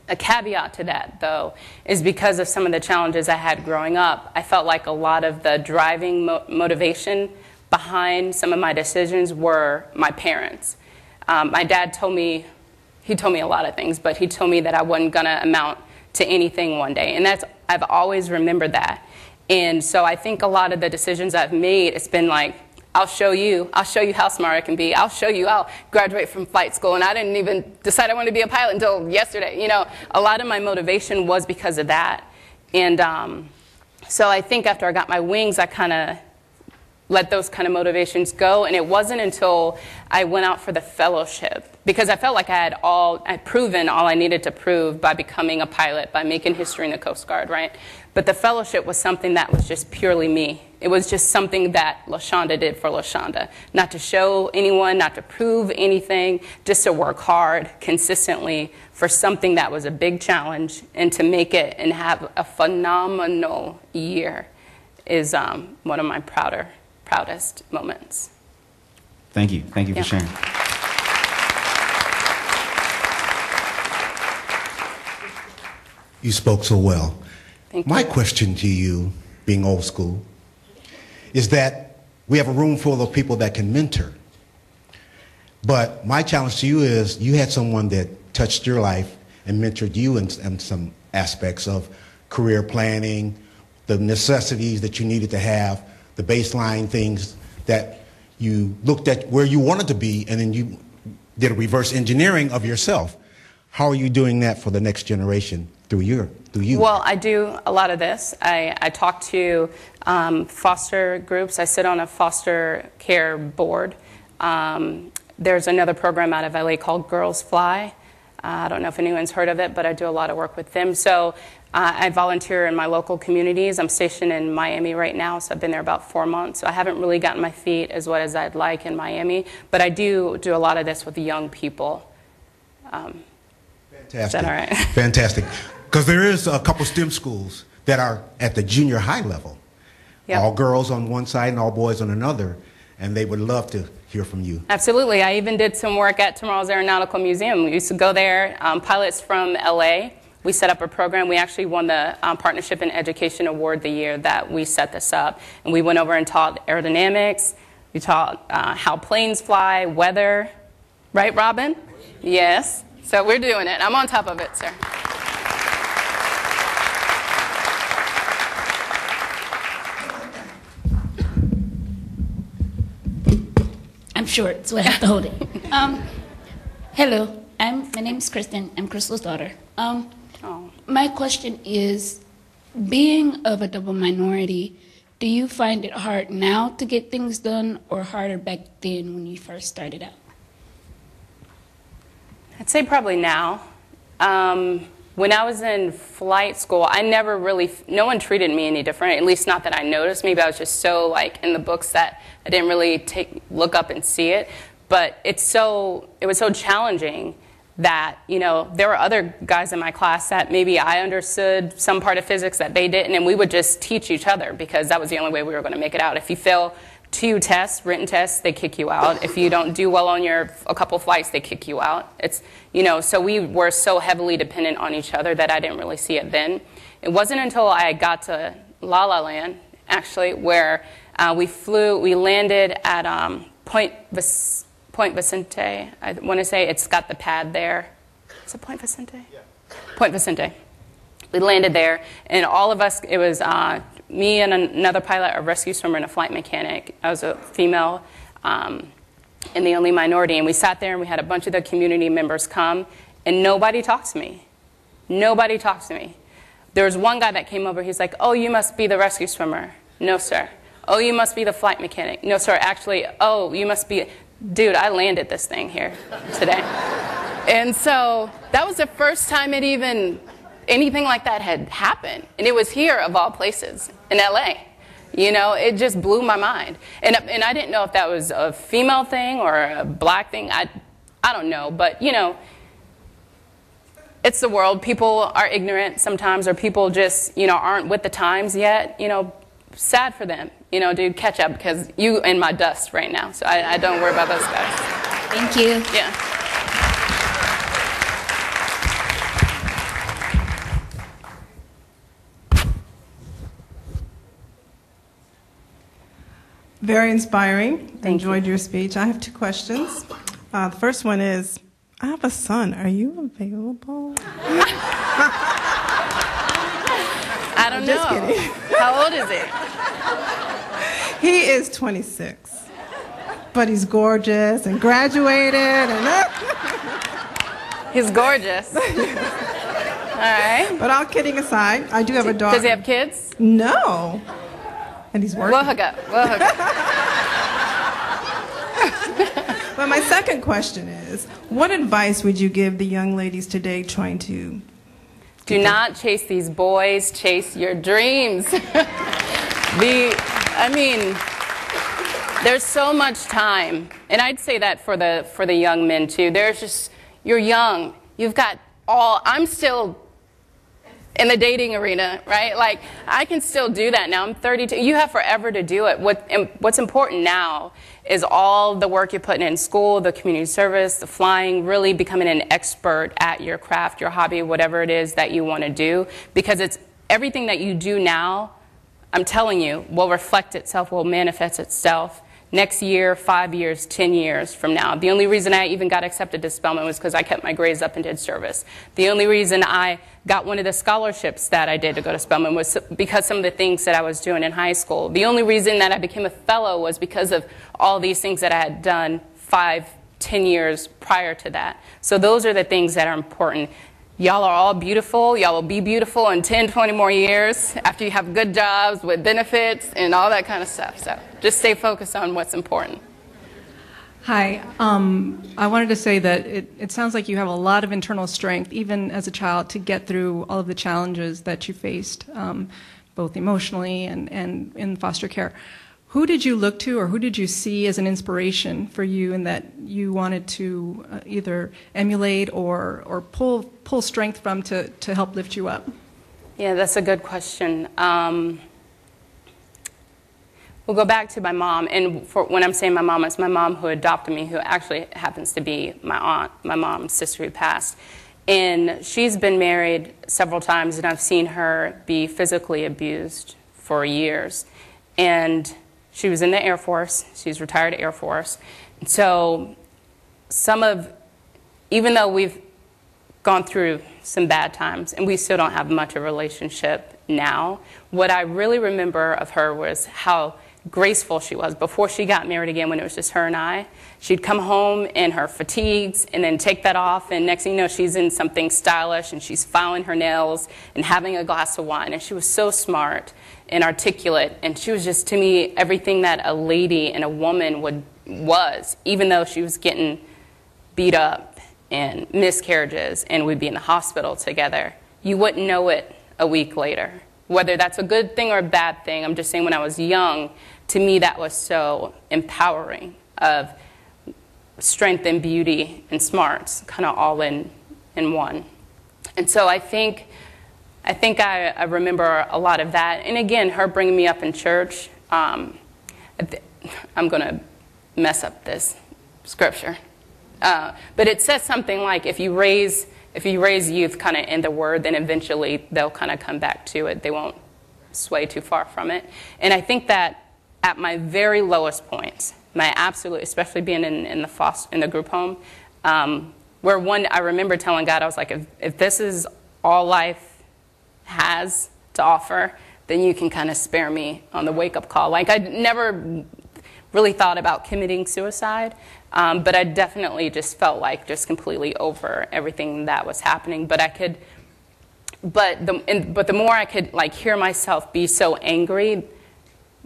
A caveat to that, though, is because of some of the challenges I had growing up, I felt like a lot of the driving motivation behind some of my decisions were my parents. My dad told me, he told me a lot of things, but he told me that I wasn't going to amount to anything one day. And I've always remembered that. And so I think a lot of the decisions I've made, it's been like, I'll show you how smart I can be. I'll show you, I'll graduate from flight school. And I didn't even decide I wanted to be a pilot until yesterday. You know, a lot of my motivation was because of that. And so I think after I got my wings, I kind of let those kind of motivations go. And it wasn't until I went out for the fellowship, because I felt like I'd proven all I needed to prove by becoming a pilot, by making history in the Coast Guard, right? But the fellowship was something that was just purely me. It was just something that LaShonda did for LaShonda. Not to show anyone, not to prove anything, just to work hard consistently for something that was a big challenge, and to make it and have a phenomenal year is one of my proudest moments. Thank you. Thank you for sharing. You spoke so well. Thank My you. question to you, being old school, is that we have a room full of people that can mentor. But my challenge to you is you had someone that touched your life and mentored you in some aspects of career planning, the necessities that you needed to have, the baseline things that you looked at where you wanted to be, and then you did a reverse engineering of yourself. How are you doing that for the next generation through you? Well, I do a lot of this. I talk to foster groups. I sit on a foster care board. There's another program out of LA called Girls Fly. I don't know if anyone's heard of it, but I do a lot of work with them. So I volunteer in my local communities. I'm stationed in Miami right now, so I've been there about 4 months. So I haven't really gotten my feet as wet as I'd like in Miami, but I do a lot of this with young people. Fantastic. Is that all right? Fantastic. Because there is a couple STEM schools that are at the junior high level. Yep. All girls on one side and all boys on another, and they would love to hear from you. Absolutely. I even did some work at Tomorrow's Aeronautical Museum. We used to go there, pilots from LA. We set up a program. We actually won the Partnership in Education Award the year that we set this up. And we went over and taught aerodynamics. We taught how planes fly, weather. Right, Robin? Yes. So we're doing it. I'm on top of it, sir. I'm short, so I have to hold it. Hello, my name is Kristen. I'm Crystal's daughter. My question is, being of a double minority, do you find it hard now to get things done, or harder back then when you first started out? I'd say probably now. When I was in flight school, no one treated me any different, at least not that I noticed. Maybe I was just so like in the books that I didn't really look up and see it. But it was so challenging that, you know, there were other guys in my class that maybe I understood some part of physics that they didn't, and we would just teach each other because that was the only way we were going to make it out. If you fail 2 tests, written tests, they kick you out. If you don't do well on a couple flights, they kick you out. It's, you know, so we were so heavily dependent on each other that I didn't really see it then. It wasn't until I got to La La Land, actually, where we landed at Point Vicente. I want to say it's got the pad there. Is it Point Vicente? Yeah. Point Vicente. We landed there, and all of us, it was me and another pilot, a rescue swimmer, and a flight mechanic. I was a female. and the only minority. And we sat there and we had a bunch of the community members come, and nobody talked to me. Nobody talked to me. There was one guy that came over. He's like, oh, you must be the rescue swimmer. No, sir. Oh, you must be the flight mechanic. No, sir. Actually, oh, you must be... Dude, I landed this thing here today. And so that was the first time anything like that had happened. And it was here, of all places, in LA. You know, it just blew my mind. And I didn't know if that was a female thing or a black thing. I don't know. But, you know, it's the world. People are ignorant sometimes, or people just, you know, aren't with the times yet. You know, sad for them. You know, dude, catch up, because you in my dust right now. So I don't worry about those guys. Thank you. Yeah. Very inspiring. Thank Enjoyed you. your speech. I have two questions. The first one is, I have a son. Are you available? I don't know. Just kidding. How old is he? He is 26, but he's gorgeous and graduated. And He's gorgeous. All right. But all kidding aside, I do have a daughter. Does he have kids? No. And he's working. We'll hook up. We'll hook up. But my second question is, what advice would you give the young ladies today trying to... Do not chase these boys. Chase your dreams. I mean, there's so much time. And I'd say that for the young men, too. There's just, you're young. You've got I'm still in the dating arena, right? Like, I can still do that now. I'm 32. You have forever to do it. What's important now is all the work you're putting in school, the community service, the flying, really becoming an expert at your craft, your hobby, whatever it is that you want to do. Because it's everything that you do now, I'm telling you, will reflect itself, will manifest itself next year, 5 years, 10 years from now. The only reason I even got accepted to Spelman was because I kept my grades up and did service. The only reason I got one of the scholarships that I did to go to Spelman was because some of the things that I was doing in high school. The only reason that I became a fellow was because of all these things that I had done 5, 10 years prior to that. So those are the things that are important. Y'all are all beautiful. Y'all will be beautiful in 10, 20 more years after you have good jobs with benefits and all that kind of stuff. So just stay focused on what's important. Hi. I wanted to say that it sounds like you have a lot of internal strength, even as a child, to get through all of the challenges that you faced, both emotionally and in foster care. Who did you look to, or who did you see as an inspiration for you, and that you wanted to either emulate or pull strength from to help lift you up? Yeah, that's a good question. We'll go back to my mom, and when I'm saying my mom, it's my mom who adopted me, who actually happens to be my aunt, my mom's sister who passed. And she's been married several times, and I've seen her be physically abused for years. And she was in the Air Force. She's retired Air Force. And so even though we've gone through some bad times, and we still don't have much of a relationship now, what I really remember of her was how graceful she was. Before she got married again, when it was just her and I, she'd come home in her fatigues and then take that off, and next thing you know, she's in something stylish, and she's filing her nails and having a glass of wine. And she was so smart and articulate, and she was just, to me, everything that a lady and a woman was, even though she was getting beat up and miscarriages, and we'd be in the hospital together. You wouldn't know it a week later. Whether that's a good thing or a bad thing, I'm just saying, when I was young, to me that was so empowering, of strength and beauty and smarts, kind of all in one. And so I think I remember a lot of that. And again, her bringing me up in church. I'm going to mess up this scripture. But it says something like, if you raise youth kind of in the word, then eventually they'll kind of come back to it. They won't sway too far from it. And I think that at my very lowest points, especially being in the group home, where I remember telling God, I was like, if this is all life has to offer, then you can kind of spare me on the wake-up call. Like, I never really thought about committing suicide, but I definitely just felt like just completely over everything that was happening. But the more I could like hear myself be so angry,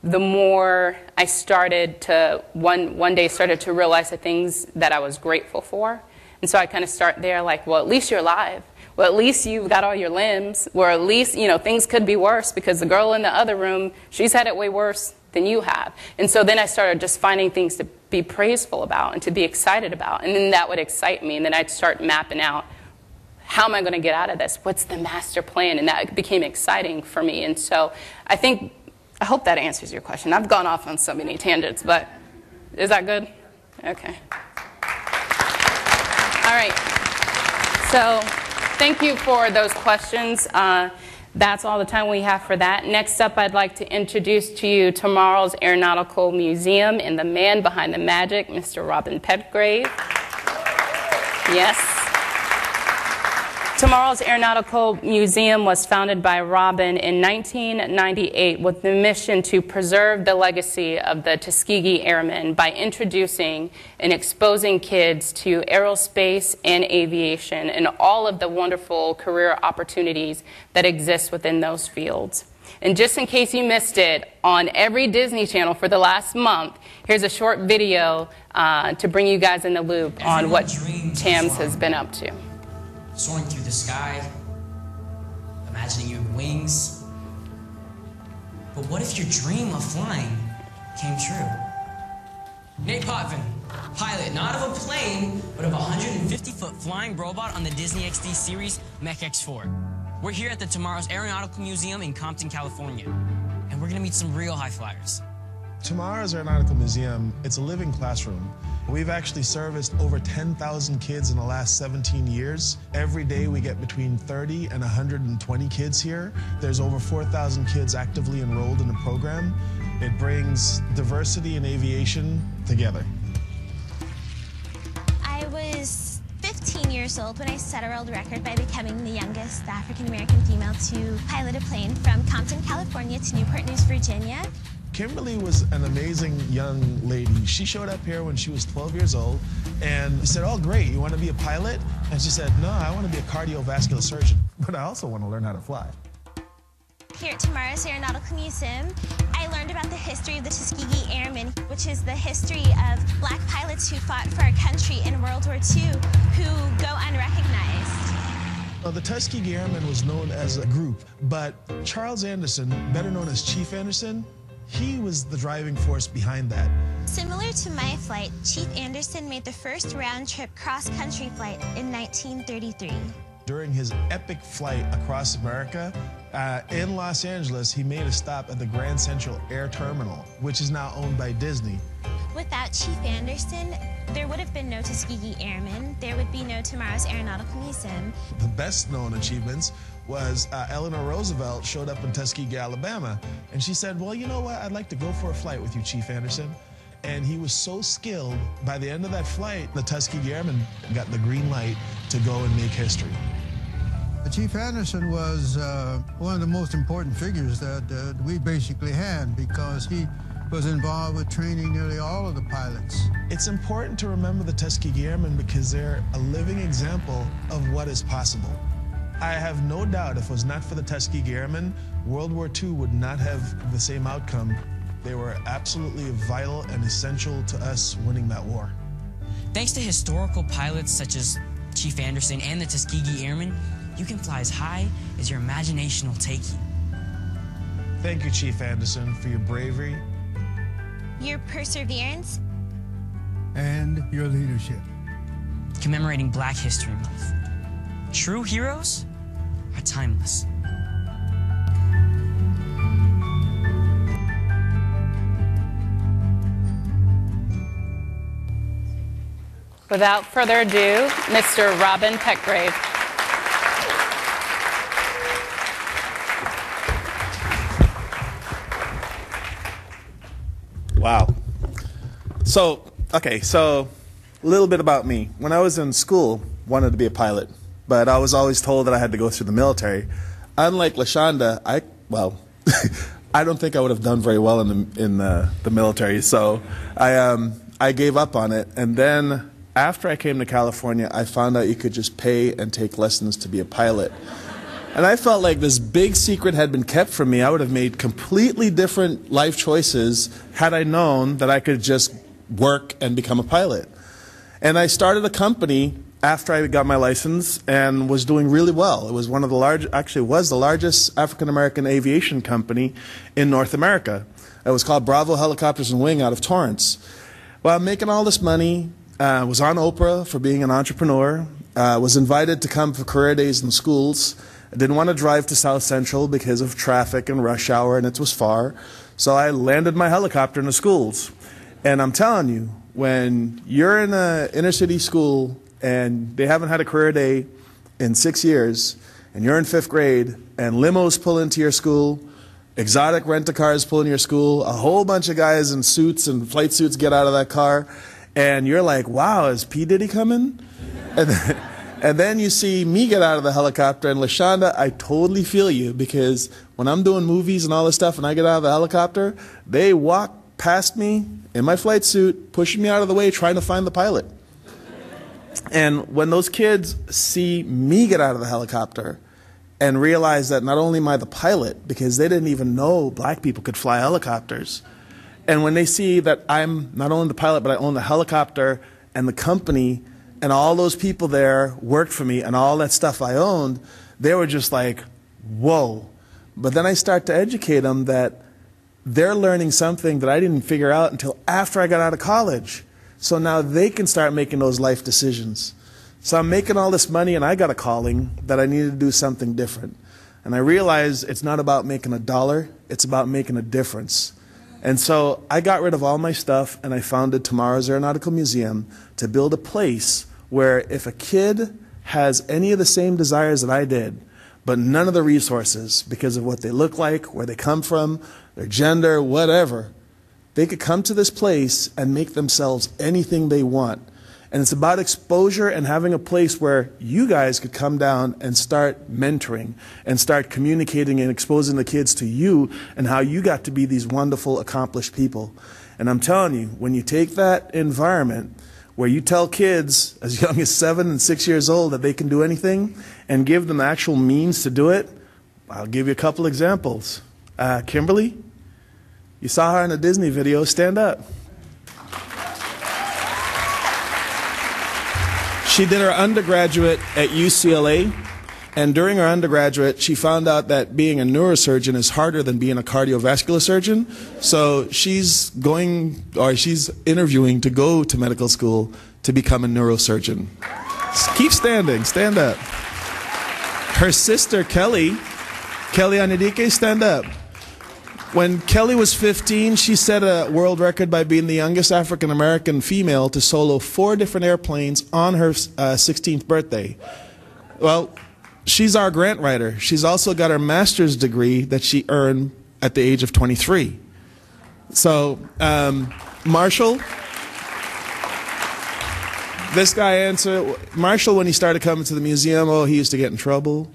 the more I started to one day started to realize the things that I was grateful for. And so I kind of start there, like, well, at least you're alive. Well, at least you've got all your limbs. Or at least, you know, things could be worse because the girl in the other room, she's had it way worse than you have. And so then I started just finding things to be praiseful about and to be excited about. And then that would excite me. And then I'd start mapping out, how am I going to get out of this? What's the master plan? And that became exciting for me. And so I hope that answers your question. I've gone off on so many tangents, but is that good? Okay. All right. So thank you for those questions. That's all the time we have for that. Next up, I'd like to introduce to you tomorrow's Aeronautical Museum and the man behind the magic, Mr. Robin Petgrave. Yes. Tomorrow's Aeronautical Museum was founded by Robin in 1998 with the mission to preserve the legacy of the Tuskegee Airmen by introducing and exposing kids to aerospace and aviation and all of the wonderful career opportunities that exist within those fields. And just in case you missed it, on every Disney Channel for the last month, here's a short video to bring you guys in the loop on what TAMS has been up to. Soaring through the sky, imagining you have wings. But what if your dream of flying came true? Nate Potvin, pilot not of a plane, but of a 150-foot flying robot on the Disney XD series Mech X4. We're here at the Tomorrow's Aeronautical Museum in Compton, California, and we're gonna meet some real high flyers. Tomorrow's Aeronautical Museum, it's a living classroom. We've actually serviced over 10,000 kids in the last 17 years. Every day we get between 30 and 120 kids here. There's over 4,000 kids actively enrolled in the program. It brings diversity in aviation together. I was 15 years old when I set a world record by becoming the youngest African-American female to pilot a plane from Compton, California to Newport News, Virginia. Kimberly was an amazing young lady. She showed up here when she was 12 years old, and we said, oh, great, you want to be a pilot? And she said, no, I want to be a cardiovascular surgeon, but I also want to learn how to fly. Here at Tomorrow's Aeronautical Museum, I learned about the history of the Tuskegee Airmen, which is the history of black pilots who fought for our country in World War II who go unrecognized. Well, the Tuskegee Airmen was known as a group, but Charles Anderson, better known as Chief Anderson, he was the driving force behind that. Similar to my flight, Chief Anderson made the first round-trip cross-country flight in 1933. During his epic flight across America, in Los Angeles, he made a stop at the Grand Central Air Terminal, which is now owned by Disney. Without Chief Anderson, there would have been no Tuskegee Airmen. There would be no Tomorrow's Aeronautical Museum. The best known achievements was Eleanor Roosevelt showed up in Tuskegee, Alabama, and she said, well, you know what, I'd like to go for a flight with you, Chief Anderson. And he was so skilled, by the end of that flight, the Tuskegee Airmen got the green light to go and make history. Chief Anderson was one of the most important figures that we basically had because he was involved with training nearly all of the pilots. It's important to remember the Tuskegee Airmen because they're a living example of what is possible. I have no doubt if it was not for the Tuskegee Airmen, World War II would not have the same outcome. They were absolutely vital and essential to us winning that war. Thanks to historical pilots such as Chief Anderson and the Tuskegee Airmen, you can fly as high as your imagination will take you. Thank you, Chief Anderson, for your bravery, your perseverance, and your leadership. Commemorating Black History Month. True heroes are timeless. Without further ado, Mr. Robin Petgrave. Wow. So a little bit about me. When I was in school, wanted to be a pilot, but I was always told that I had to go through the military. Unlike LaShonda, I don't think I would have done very well in the military. So I gave up on it. And then after I came to California, I found out you could just pay and take lessons to be a pilot. And I felt like this big secret had been kept from me. I would have made completely different life choices had I known that I could just work and become a pilot. And I started a company after I got my license and was doing really well. It was one of the largest, actually was the largest African-American aviation company in North America. It was called Bravo Helicopters and Wing out of Torrance. Well, I'm making all this money, was on Oprah for being an entrepreneur, was invited to come for career days in schools. I didn't want to drive to South Central because of traffic and rush hour, and it was far. So I landed my helicopter in the schools. And I'm telling you, when you're in an inner city school and they haven't had a career day in 6 years, and you're in 5th grade, and limos pull into your school, exotic rent-a-cars pull into your school, a whole bunch of guys in suits and flight suits get out of that car, and you're like, wow, is P. Diddy coming? And then you see me get out of the helicopter, and LaShonda, I totally feel you, because when I'm doing movies and all this stuff and I get out of the helicopter, they walk past me in my flight suit, pushing me out of the way, trying to find the pilot. And when those kids see me get out of the helicopter and realize that not only am I the pilot, because they didn't even know black people could fly helicopters, and when they see that I'm not only the pilot, but I own the helicopter and the company, and all those people there worked for me and all that stuff I owned, they were just like, whoa. But then I start to educate them that they're learning something that I didn't figure out until after I got out of college. So now they can start making those life decisions. So I'm making all this money, and I got a calling that I needed to do something different. And I realized it's not about making a dollar, it's about making a difference. And so I got rid of all my stuff, and I founded Tomorrow's Aeronautical Museum to build a place where if a kid has any of the same desires that I did, but none of the resources because of what they look like, where they come from, their gender, whatever, they could come to this place and make themselves anything they want. And it's about exposure and having a place where you guys could come down and start mentoring and start communicating and exposing the kids to you and how you got to be these wonderful, accomplished people. And I'm telling you, when you take that environment where you tell kids as young as 7 and 6 years old that they can do anything and give them the actual means to do it, I'll give you a couple examples. Kimberly, you saw her in a Disney video. Stand up. She did her undergraduate at UCLA, and during her undergraduate, she found out that being a neurosurgeon is harder than being a cardiovascular surgeon. So she's interviewing to go to medical school to become a neurosurgeon. Keep standing, stand up. Her sister, Kelly Anidike, stand up. When Kelly was 15, she set a world record by being the youngest African-American female to solo 4 different airplanes on her 16th birthday. Well, she's our grant writer. She's also got her master's degree that she earned at the age of 23. So, Marshall, this guy answered, Marshall, when he started coming to the museum, he used to get in trouble.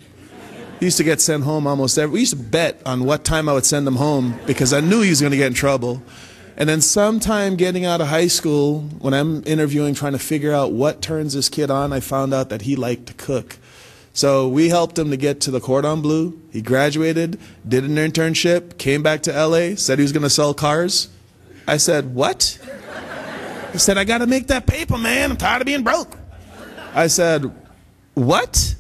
He used to get sent home almost we used to bet on what time I would send him home because I knew he was going to get in trouble. And then sometime getting out of high school, when I'm interviewing, trying to figure out what turns this kid on, I found out that he liked to cook. So we helped him to get to the Cordon Bleu. He graduated, did an internship, came back to LA, said he was going to sell cars. I said, what? He said, I got to make that paper, man. I'm tired of being broke. I said, what?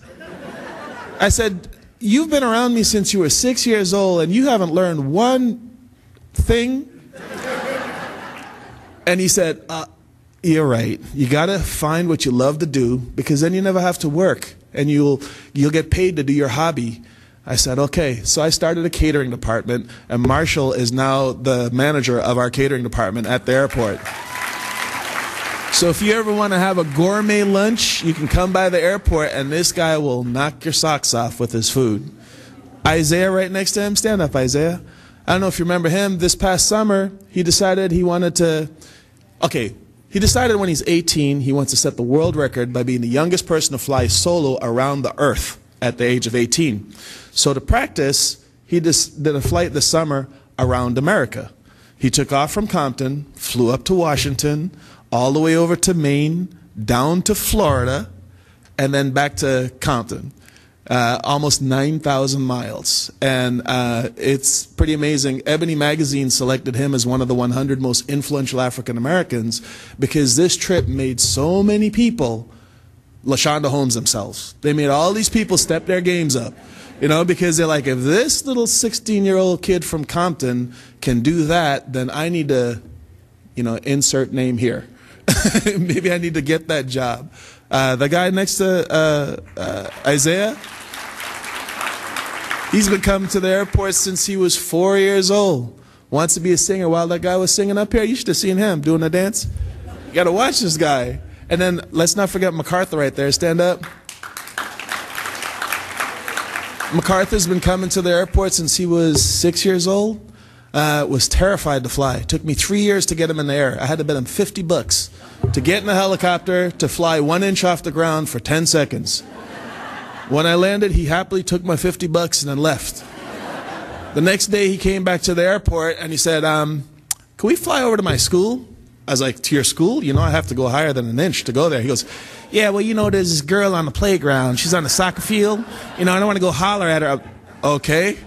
I said, you've been around me since you were 6 years old and you haven't learned one thing? And he said, you're right. You got to find what you love to do because then you never have to work and you'll get paid to do your hobby. I said, okay. So I started a catering department, and Marshall is now the manager of our catering department at the airport. So if you ever want to have a gourmet lunch, you can come by the airport and this guy will knock your socks off with his food. Isaiah right next to him. Stand up, Isaiah. I don't know if you remember him. This past summer, he decided he wanted to, he decided when he's 18, he wants to set the world record by being the youngest person to fly solo around the earth at the age of 18. So to practice, he just did a flight this summer around America. He took off from Compton, flew up to Washington, all the way over to Maine, down to Florida, and then back to Compton. Almost 9,000 miles. And it's pretty amazing. Ebony Magazine selected him as one of the 100 most influential African Americans because this trip made so many people LaShonda Holmes themselves. They made all these people step their games up. You know, because they're like, if this little 16-year-old kid from Compton can do that, then I need to, you know, insert name here. Maybe I need to get that job. The guy next to Isaiah, he's been coming to the airport since he was 4 years old. Wants to be a singer. While that guy was singing up here, you should have seen him doing a dance. You got to watch this guy. And then let's not forget MacArthur right there. Stand up. MacArthur's been coming to the airport since he was 6 years old. Was terrified to fly. It took me 3 years to get him in the air. I had to bet him $50 to get in a helicopter to fly 1 inch off the ground for 10 seconds. When I landed, he happily took my $50 and then left. The next day he came back to the airport and he said, can we fly over to my school? I was like, to your school? You know I have to go higher than 1 inch to go there. He goes, yeah, well, you know, there's this girl on the playground. She's on the soccer field. You know, I don't want to go holler at her. Okay.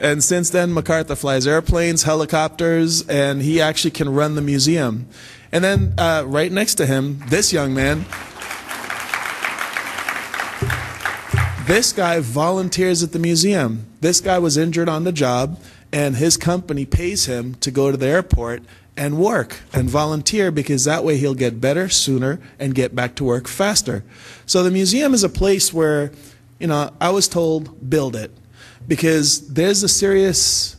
And since then, MacArthur flies airplanes, helicopters, and he actually can run the museum. And then right next to him, this young man, this guy volunteers at the museum. This guy was injured on the job, and his company pays him to go to the airport and work and volunteer because that way he'll get better sooner and get back to work faster. So the museum is a place where, you know, I was told, build it. Because there's a serious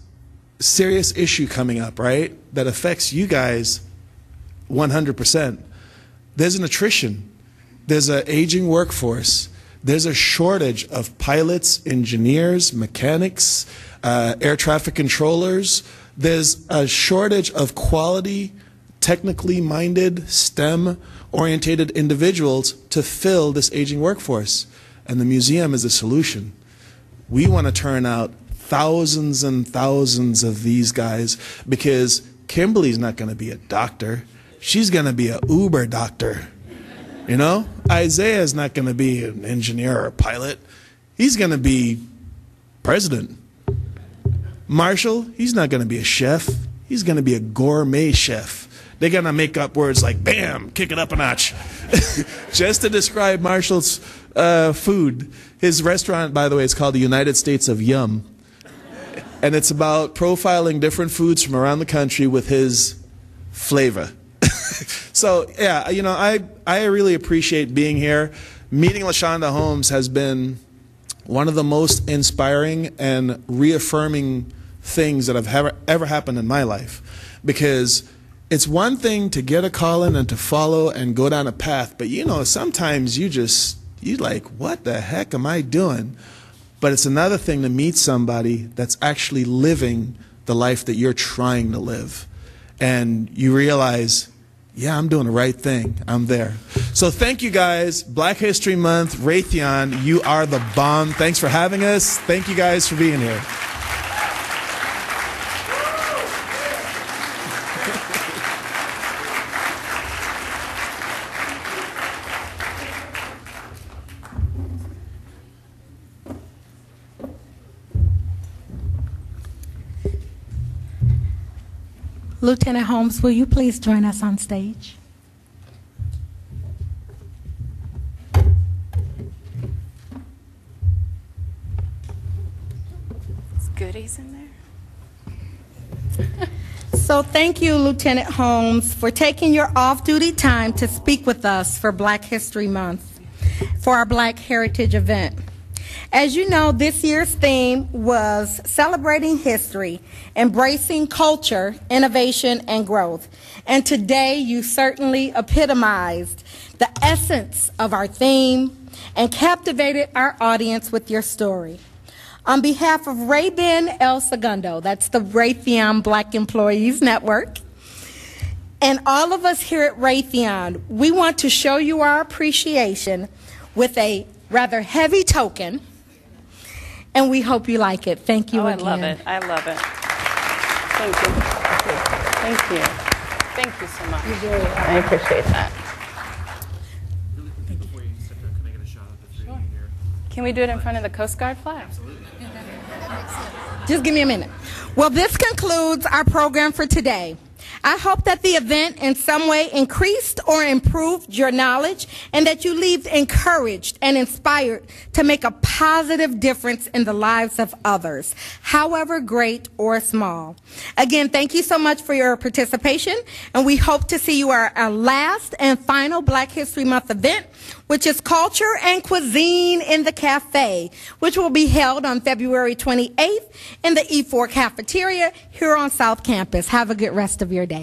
issue coming up, right, that affects you guys 100%. There's an attrition. There's an aging workforce. There's a shortage of pilots, engineers, mechanics, air traffic controllers. There's a shortage of quality, technically minded, STEM-orientated individuals to fill this aging workforce. And the museum is a solution. We want to turn out thousands and thousands of these guys because Kimberly's not going to be a doctor. She's going to be an Uber doctor. You know? Isaiah's not going to be an engineer or a pilot. He's going to be president. Marshall, he's not going to be a chef. He's going to be a gourmet chef. They're going to make up words like, bam, kick it up a notch, just to describe Marshall's food. His restaurant, by the way, is called the United States of Yum. And it's about profiling different foods from around the country with his flavor. So, yeah, you know, I really appreciate being here. Meeting LaShonda Holmes has been one of the most inspiring and reaffirming things that have ever happened in my life. Because it's one thing to get a calling and to follow and go down a path, but you know, sometimes you're like, what the heck am I doing? But it's another thing to meet somebody that's actually living the life that you're trying to live. And you realize, yeah, I'm doing the right thing. I'm there. So thank you guys. Black History Month, Raytheon, you are the bomb. Thanks for having us. Thank you guys for being here. Lieutenant Holmes, will you please join us on stage? There's goodies in there. So thank you, Lieutenant Holmes, for taking your off-duty time to speak with us for Black History Month, for our Black Heritage event. As you know, this year's theme was celebrating history, embracing culture, innovation, and growth. And today you certainly epitomized the essence of our theme and captivated our audience with your story. On behalf of Ray-Ben El Segundo, that's the Raytheon Black Employees Network, and all of us here at Raytheon, we want to show you our appreciation with a rather heavy token, and we hope you like it. Thank you again. I love it. I love it. Thank you. Thank you. Thank you so much. You're very welcome. I appreciate that. Can we do it in front of the Coast Guard flag? Just give me a minute. Well, this concludes our program for today. I hope that the event in some way increased or improved your knowledge and that you leave encouraged and inspired to make a positive difference in the lives of others, however great or small. Again, thank you so much for your participation, and we hope to see you at our last and final Black History Month event, which is Culture and Cuisine in the Cafe, which will be held on February 28th in the E4 cafeteria here on South Campus. Have a good rest of your day.